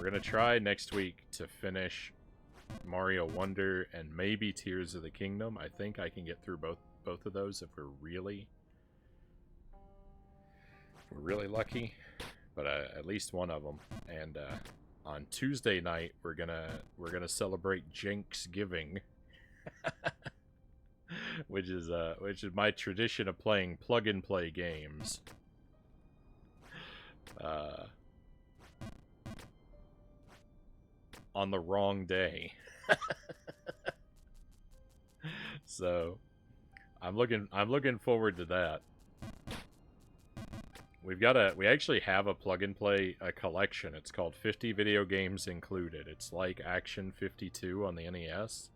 gonna try next week to finish Mario Wonder and maybe Tears of the Kingdom. I think I can get through both of those if we're really lucky, but at least one of them. And on Tuesday night we're gonna celebrate Jenksgiving, which is my tradition of playing plug and play games. On the wrong day. So I'm looking forward to that. We actually have a plug and play collection. It's called 50 Video Games Included. It's like Action 52 on the NES.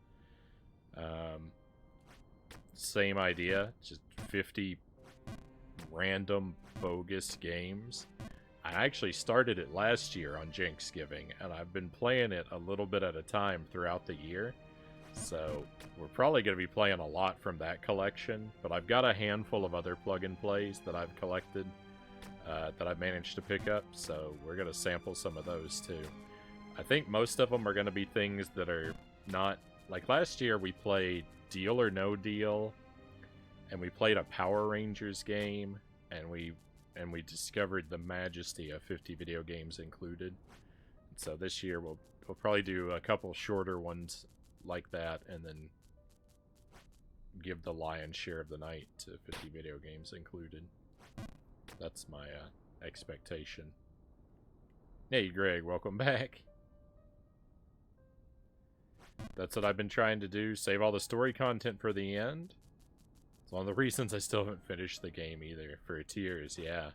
Same idea, just 50 random bogus games. I actually started it last year on Jenksgiving, and I've been playing it a little bit at a time throughout the year. So we're probably going to be playing a lot from that collection, but I've got a handful of other plug-and-plays that I've collected that I've managed to pick up, so we're going to sample some of those too. I think most of them are going to be things that are not... Like last year we played Deal or No Deal, and we played a Power Rangers game, and we discovered the majesty of 50 Video Games Included. So this year we'll probably do a couple shorter ones like that, and then give the lion's share of the night to 50 Video Games Included. That's my expectation. Hey Greg, welcome back. That's what I've been trying to do, save all the story content for the end. It's one of the reasons I still haven't finished the game either, for Tears, yeah.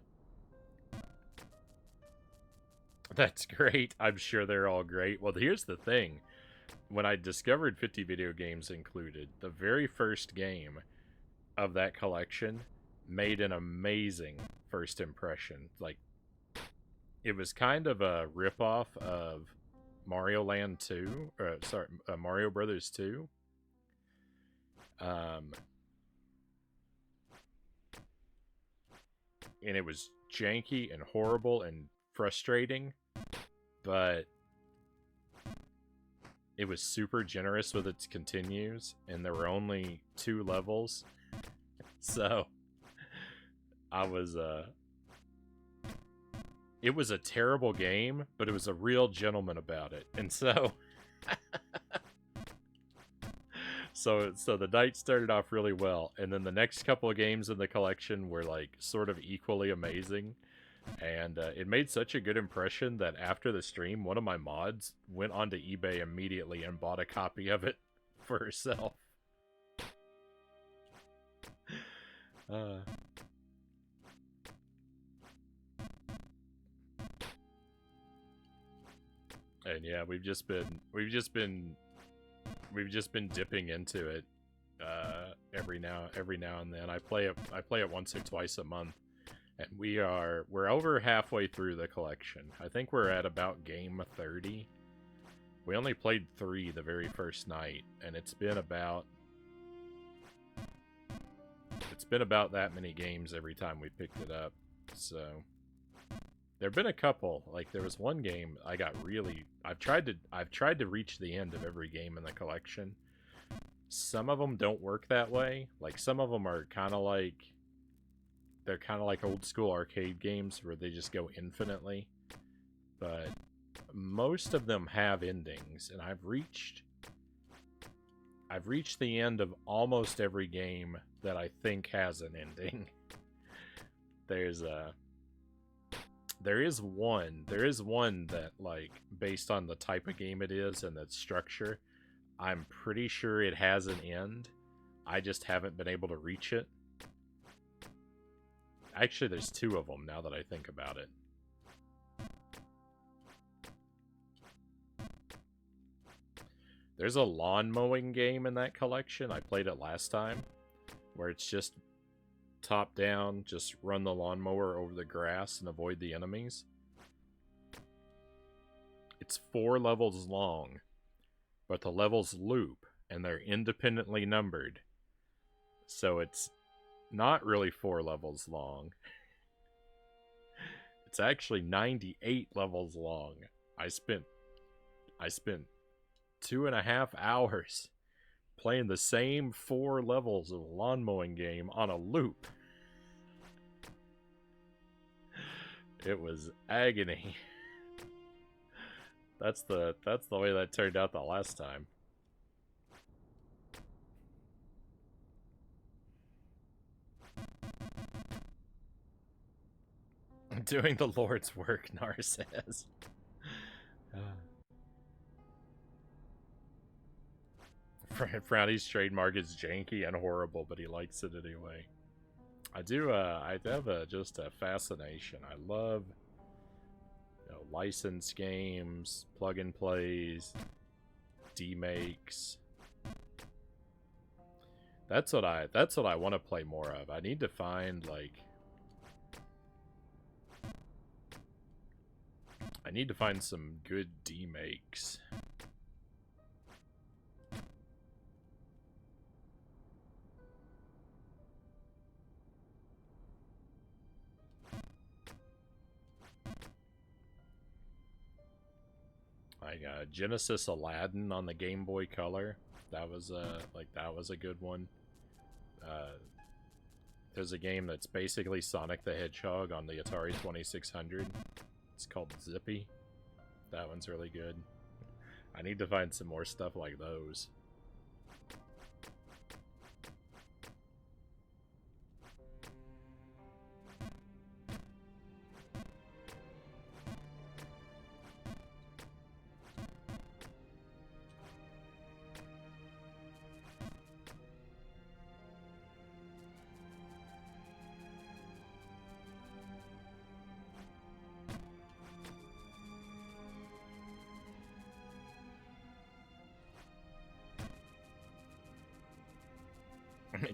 That's great. I'm sure they're all great. Well, here's the thing. When I discovered 50 Video Games Included, the very first game of that collection made an amazing first impression. Like, it was kind of a ripoff of Mario Land 2, or sorry, Mario Brothers 2. And it was janky and horrible and frustrating, but it was super generous with its continues, and there were only 2 levels. So it was a terrible game, but it was a real gentleman about it. And so so the night started off really well, and then the next couple of games in the collection were like sort of equally amazing. And it made such a good impression that after the stream, one of my mods went onto eBay immediately and bought a copy of it for herself. And yeah, we've just been dipping into it every now and then. I play it once or twice a month. And we're over halfway through the collection. I think we're at about game 30. We only played 3 the very first night, and it's been about that many games every time we picked it up. So There've been a couple. Like there was one game I got really. I've tried to reach the end of every game in the collection. Some of them don't work that way. Like some of them are kind of like they're kind of like old school arcade games where they just go infinitely. But most of them have endings, and I've reached the end of almost every game that I think has an ending. There is one that, like, based on the type of game it is and its structure, I'm pretty sure it has an end. I just haven't been able to reach it. Actually, there's two of them now that I think about it. There's a lawn mowing game in that collection. I played it last time, where it's just top down, just run the lawnmower over the grass and avoid the enemies. It's 4 levels long, but the levels loop, and they're independently numbered. So it's not really 4 levels long. It's actually 98 levels long. I spent 2.5 hours playing the same 4 levels of a lawn mowing game on a loop. It was agony. That's the way that turned out the last time. Doing the Lord's work, Nar says. Frownie's trademark is janky and horrible, but he likes it anyway. I have just a fascination. I love, licensed games, plug and plays, demakes. That's what I want to play more of. I need to find some good demakes. Like Genesis Aladdin on the Game Boy Color. That was a good one. There's a game that's basically Sonic the Hedgehog on the Atari 2600. It's called Zippy. That one's really good. I need to find some more stuff like those.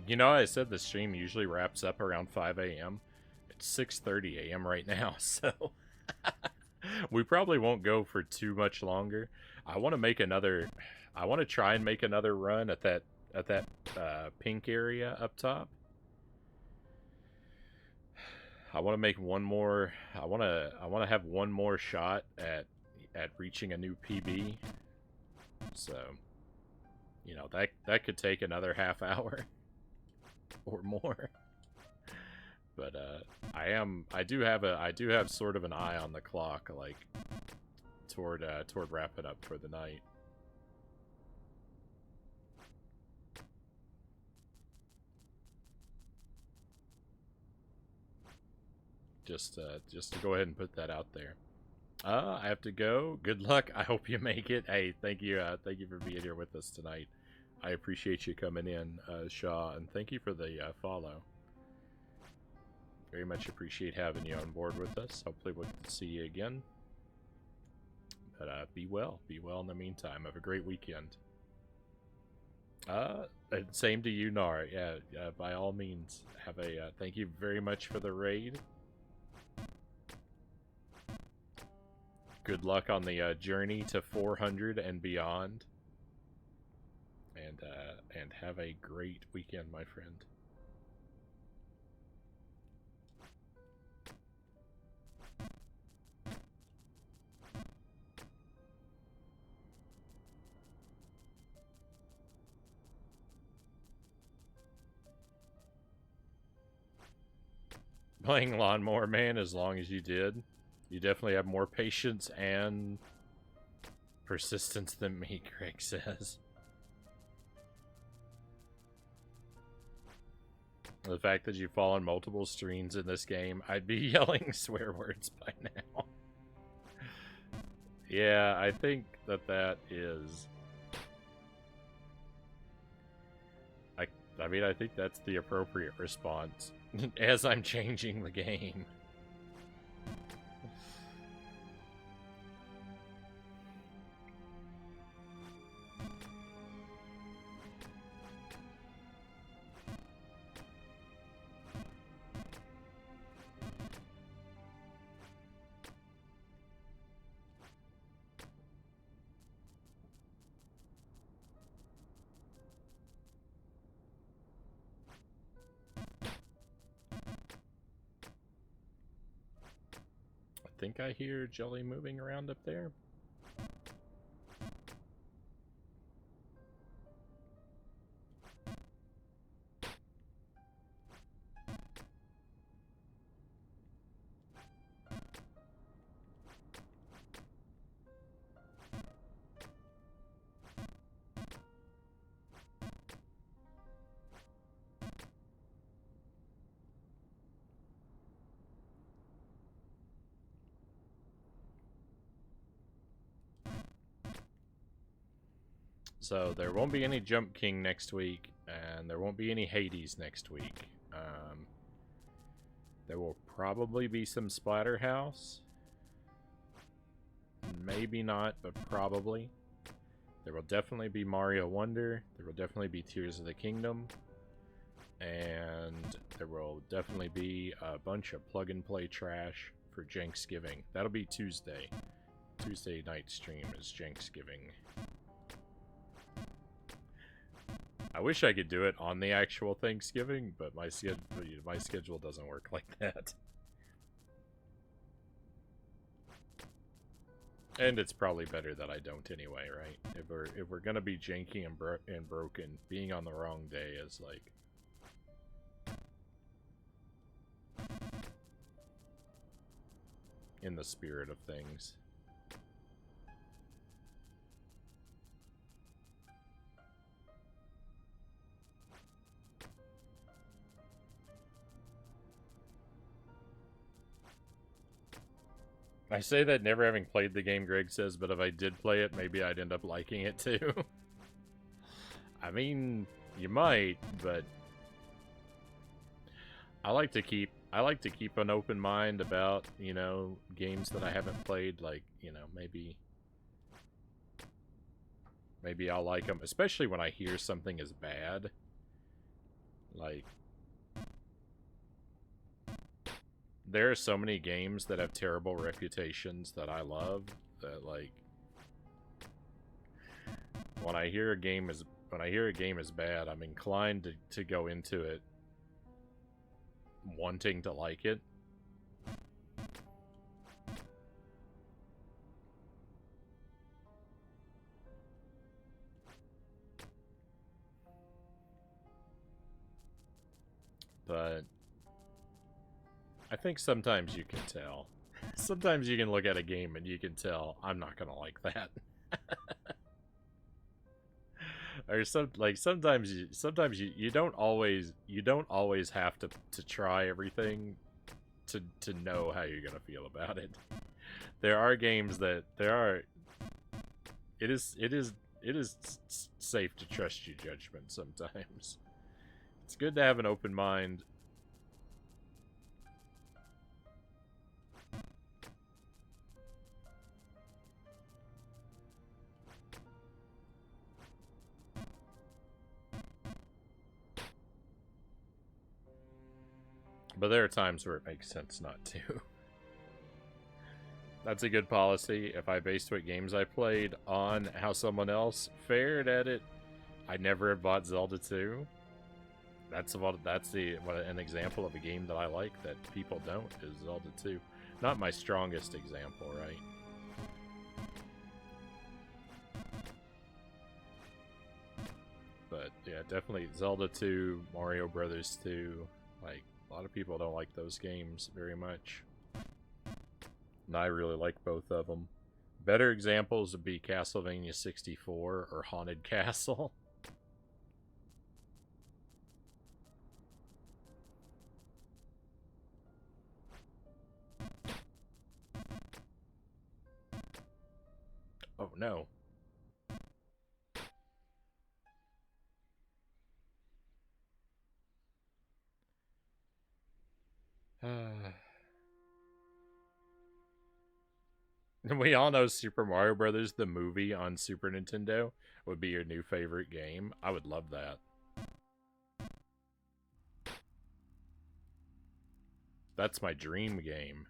You know, I said the stream usually wraps up around 5 a.m. It's 6:30 a.m. right now, so we probably won't go for too much longer. I want to try and make another run at that pink area up top. I want to make one more. I want to have one more shot at reaching a new PB. So, that could take another half hour. Or more. But I do have sort of an eye on the clock, like toward wrapping up for the night. Just to go ahead and put that out there. I have to go. Good luck. I hope you make it. Hey, thank you for being here with us tonight. I appreciate you coming in, Shaw, and thank you for the follow. Very much appreciate having you on board with us. Hopefully we'll see you again. But be well. Be well in the meantime. Have a great weekend. Same to you, Nar. Yeah, by all means. Have a thank you very much for the raid. Good luck on the journey to 400 and beyond. And have a great weekend, my friend. playing Lawnmower Man as long as you did. You definitely have more patience and persistence than me, Greg says. The fact that you fall on multiple screens in this game, I'd be yelling swear words by now. Yeah, I think that is... I mean, I think that's the appropriate response as I'm changing the game. I think I hear Jelly moving around up there. So there won't be any Jump King next week, and there won't be any Hades next week. There will probably be some Splatterhouse. Maybe not, but probably. There will definitely be Mario Wonder. There will definitely be Tears of the Kingdom. And there will definitely be a bunch of plug-and-play trash for Jenksgiving. That'll be Tuesday. Tuesday night stream is Jenksgiving. I wish I could do it on the actual Thanksgiving, but my schedule doesn't work like that. And it's probably better that I don't anyway, right? If we're gonna be janky and broken, being on the wrong day is like... in the spirit of things. I say that never having played the game, Greg says, but if I did play it, maybe I'd end up liking it too. I mean, you might, but I like to keep an open mind about, you know, games that I haven't played. Like, you know, maybe I'll like them, especially when I hear something is bad. Like, there are so many games that have terrible reputations that I love that, like, when I hear a game is bad, I'm inclined to go into it wanting to like it. But I think sometimes you can tell. Sometimes you can look at a game and you can tell I'm not gonna like that. Or sometimes you don't always have to try everything to know how you're gonna feel about it. There are games that it is safe to trust your judgment sometimes. It's good to have an open mind. But there are times where it makes sense not to. That's a good policy. If I based what games I played on how someone else fared at it, I never have bought Zelda 2. That's an example of a game that I like that people don't, is Zelda 2. Not my strongest example, right? But yeah, definitely Zelda 2, Mario Brothers 2, like, A lot of people don't like those games very much. And I really like both of them. Better examples would be Castlevania 64 or Haunted Castle. Oh no. We all know Super Mario Brothers, the movie on Super Nintendo, would be your new favorite game. I would love that. That's my dream game.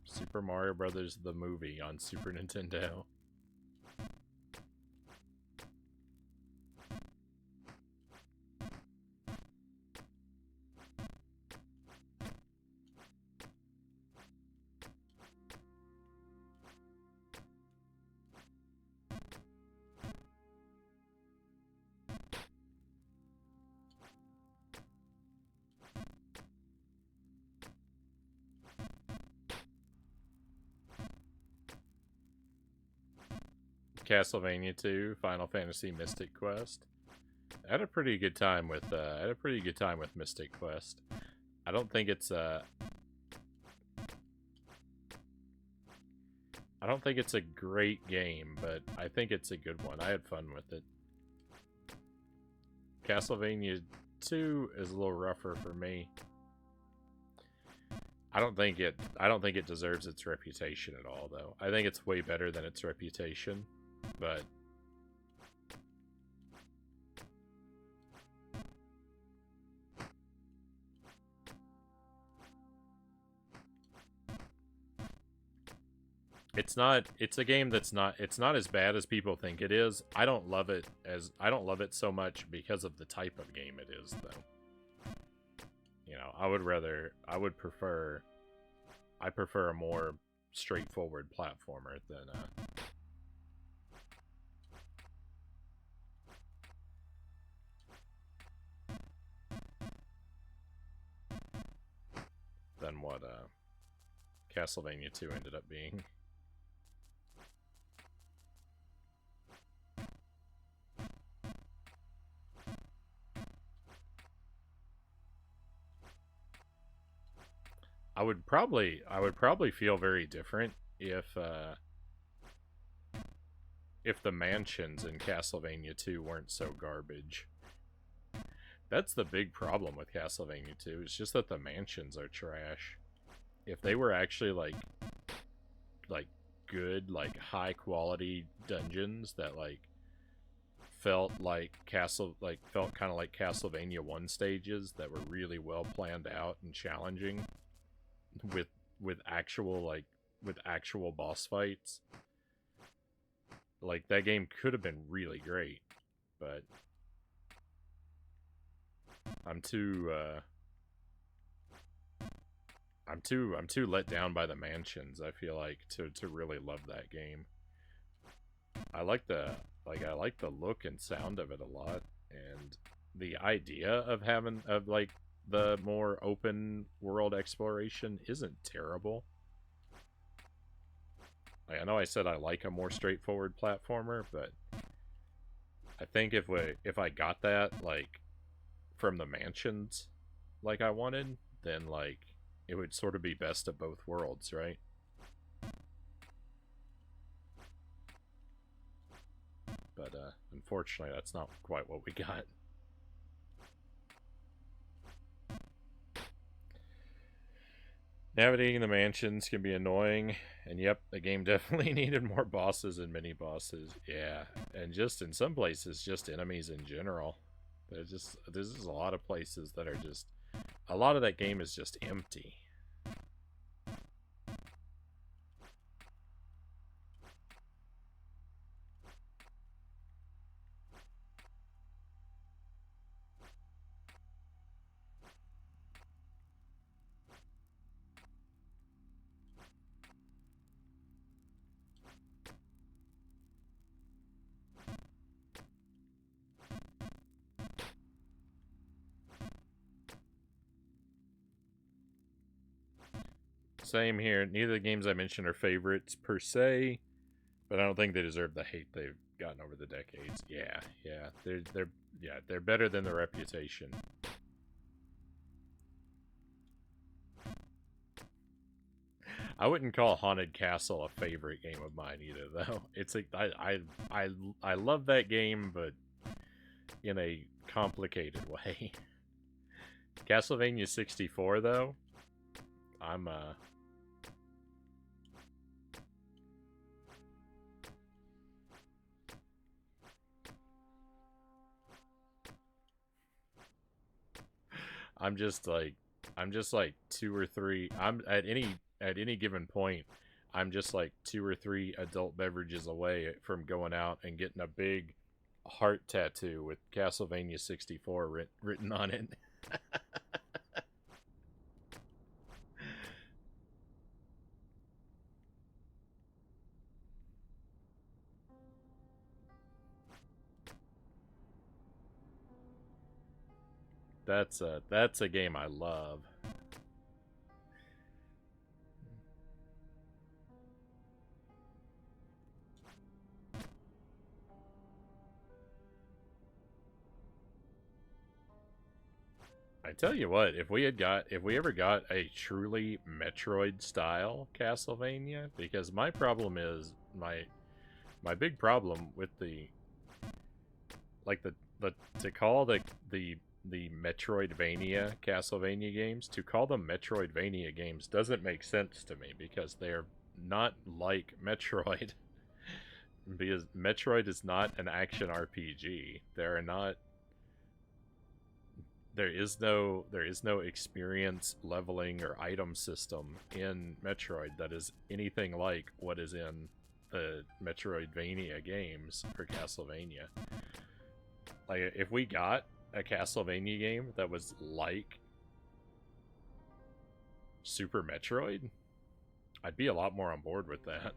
Super Mario Brothers, the movie on Super Nintendo. Castlevania 2, Final Fantasy Mystic Quest. I had a pretty good time with Mystic Quest. I don't think it's a great game, but I think it's a good one. I had fun with it. Castlevania 2 is a little rougher for me. I don't think it deserves its reputation at all, though. I think it's way better than its reputation, but it's a game it's not as bad as people think it is. I don't love it so much because of the type of game it is, though. You know, I prefer a more straightforward platformer than what Castlevania 2 ended up being. I would probably feel very different if the mansions in Castlevania 2 weren't so garbage. That's the big problem with Castlevania 2. It's just that the mansions are trash. If they were actually like good, like high quality dungeons that felt kind of like Castlevania 1 stages that were really well planned out and challenging with actual boss fights, like that game could have been really great, but I'm too let down by the mansions, I feel like, to really love that game. I like the look and sound of it a lot, and the idea of having the more open world exploration isn't terrible. Like, I know I said I like a more straightforward platformer, but I think if I got that from the mansions like I wanted, then it would sort of be best of both worlds, right? But unfortunately, that's not quite what we got. Navigating the mansions can be annoying, and yep, the game definitely needed more bosses and mini bosses. Yeah, and just in some places, just enemies in general. There's just a lot of places that are just, a lot of that game is just empty. Same here. Neither of the games I mentioned are favorites per se, but I don't think they deserve the hate they've gotten over the decades. Yeah, they're better than the reputation. I wouldn't call Haunted Castle a favorite game of mine either, though. It's like I love that game, but in a complicated way. Castlevania 64, though, I'm I'm just like two or three. I'm at any given point, I'm just like 2 or 3 adult beverages away from going out and getting a big heart tattoo with Castlevania 64 written on it. That's a game I love. I tell you what, if we ever got a truly Metroid style Castlevania, because my problem is my big problem with the like the to call the Metroidvania Castlevania games, to call them Metroidvania games doesn't make sense to me because they're not like Metroid. Because Metroid is not an action RPG. There is no experience leveling or item system in Metroid that is anything like what is in the Metroidvania games for Castlevania. Like, if we got a Castlevania game that was like Super Metroid, I'd be a lot more on board with that.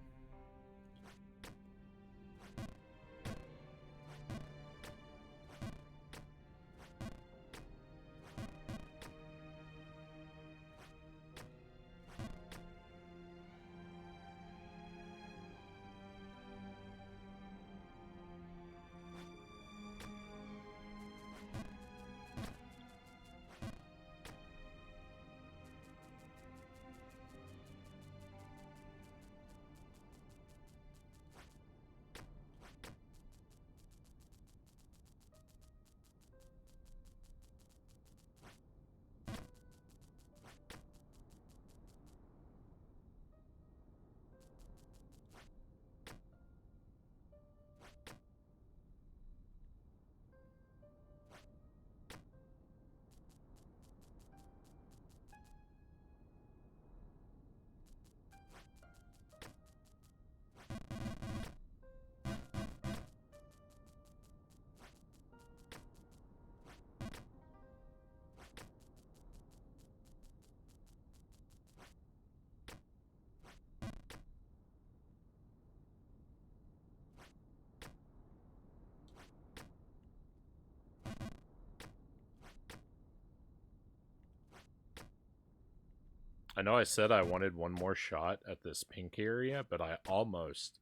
I know I said I wanted one more shot at this pink area, but I almost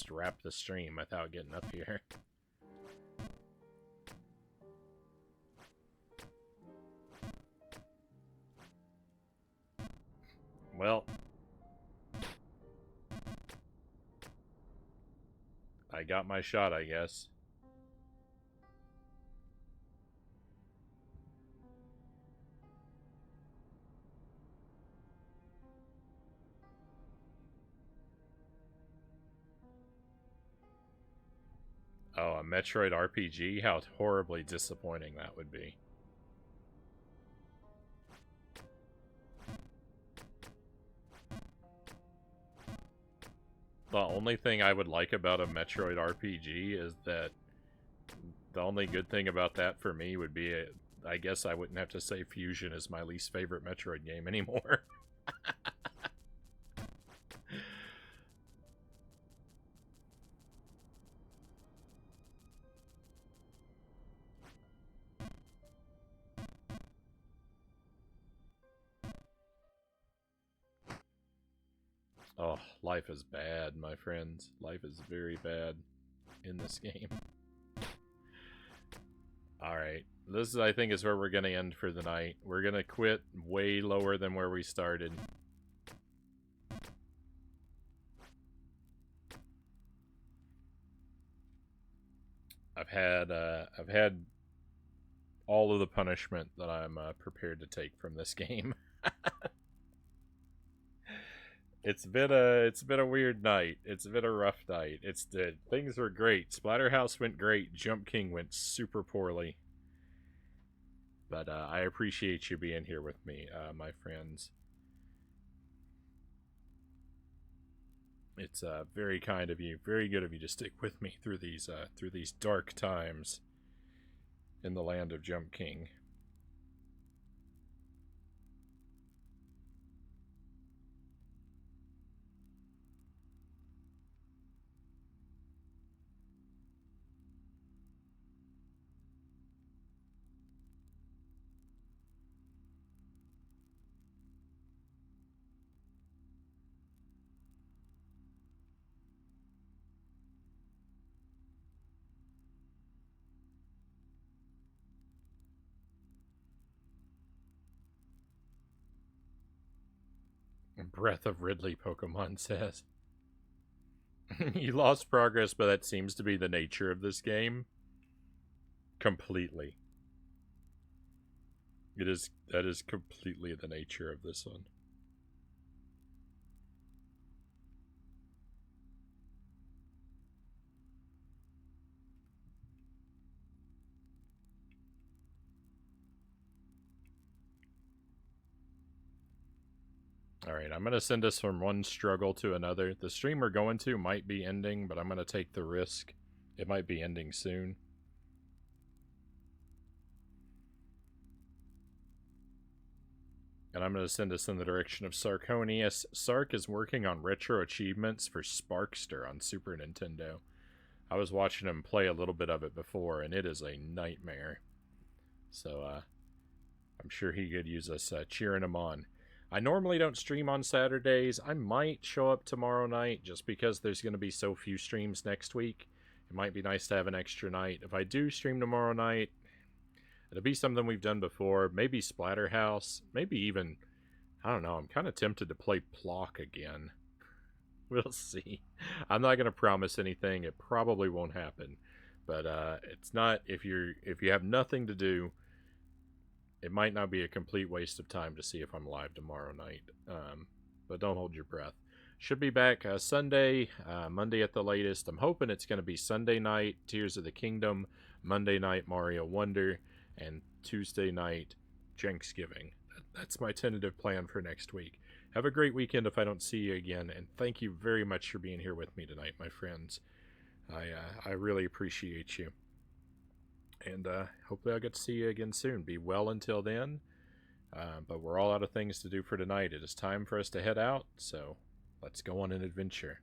wrapped the stream without getting up here. Well, I got my shot, I guess. Oh, a Metroid RPG? How horribly disappointing that would be. The only thing I would like about a Metroid RPG is that the only good thing about that for me would be, I guess I wouldn't have to say Fusion is my least favorite Metroid game anymore. Oh, life is bad, my friends. Life is very bad in this game. Alright. This, I think, is where we're going to end for the night. We're going to quit way lower than where we started. I've had all of the punishment that I'm prepared to take from this game. It's been a weird night. It's been a rough night. Things were great. Splatterhouse went great. Jump King went super poorly. But I appreciate you being here with me, my friends. It's very kind of you, very good of you to stick with me through these dark times in the land of Jump King. Breath of Ridley, Pokemon says. You lost progress, but that seems to be the nature of this game. Completely. That is completely the nature of this one. Alright, I'm going to send us from one struggle to another. The stream we're going to might be ending, but I'm going to take the risk. It might be ending soon. And I'm going to send us in the direction of Sarconius. Sark is working on retro achievements for Sparkster on Super Nintendo. I was watching him play a little bit of it before, and it is a nightmare. So, I'm sure he could use us cheering him on. I normally don't stream on Saturdays. I might show up tomorrow night just because there's going to be so few streams next week. It might be nice to have an extra night. If I do stream tomorrow night, it'll be something we've done before. Maybe Splatterhouse. Maybe even, I don't know, I'm kind of tempted to play Plock again. We'll see. I'm not going to promise anything. It probably won't happen. But it's not, if you have nothing to do, it might not be a complete waste of time to see if I'm live tomorrow night. But don't hold your breath. Should be back Sunday, Monday at the latest. I'm hoping it's going to be Sunday night, Tears of the Kingdom, Monday night, Mario Wonder, and Tuesday night, Jenksgiving. That's my tentative plan for next week. Have a great weekend if I don't see you again, and thank you very much for being here with me tonight, my friends. I really appreciate you. And hopefully I'll get to see you again soon. Be well until then. But we're all out of things to do for tonight. It is time for us to head out, so let's go on an adventure.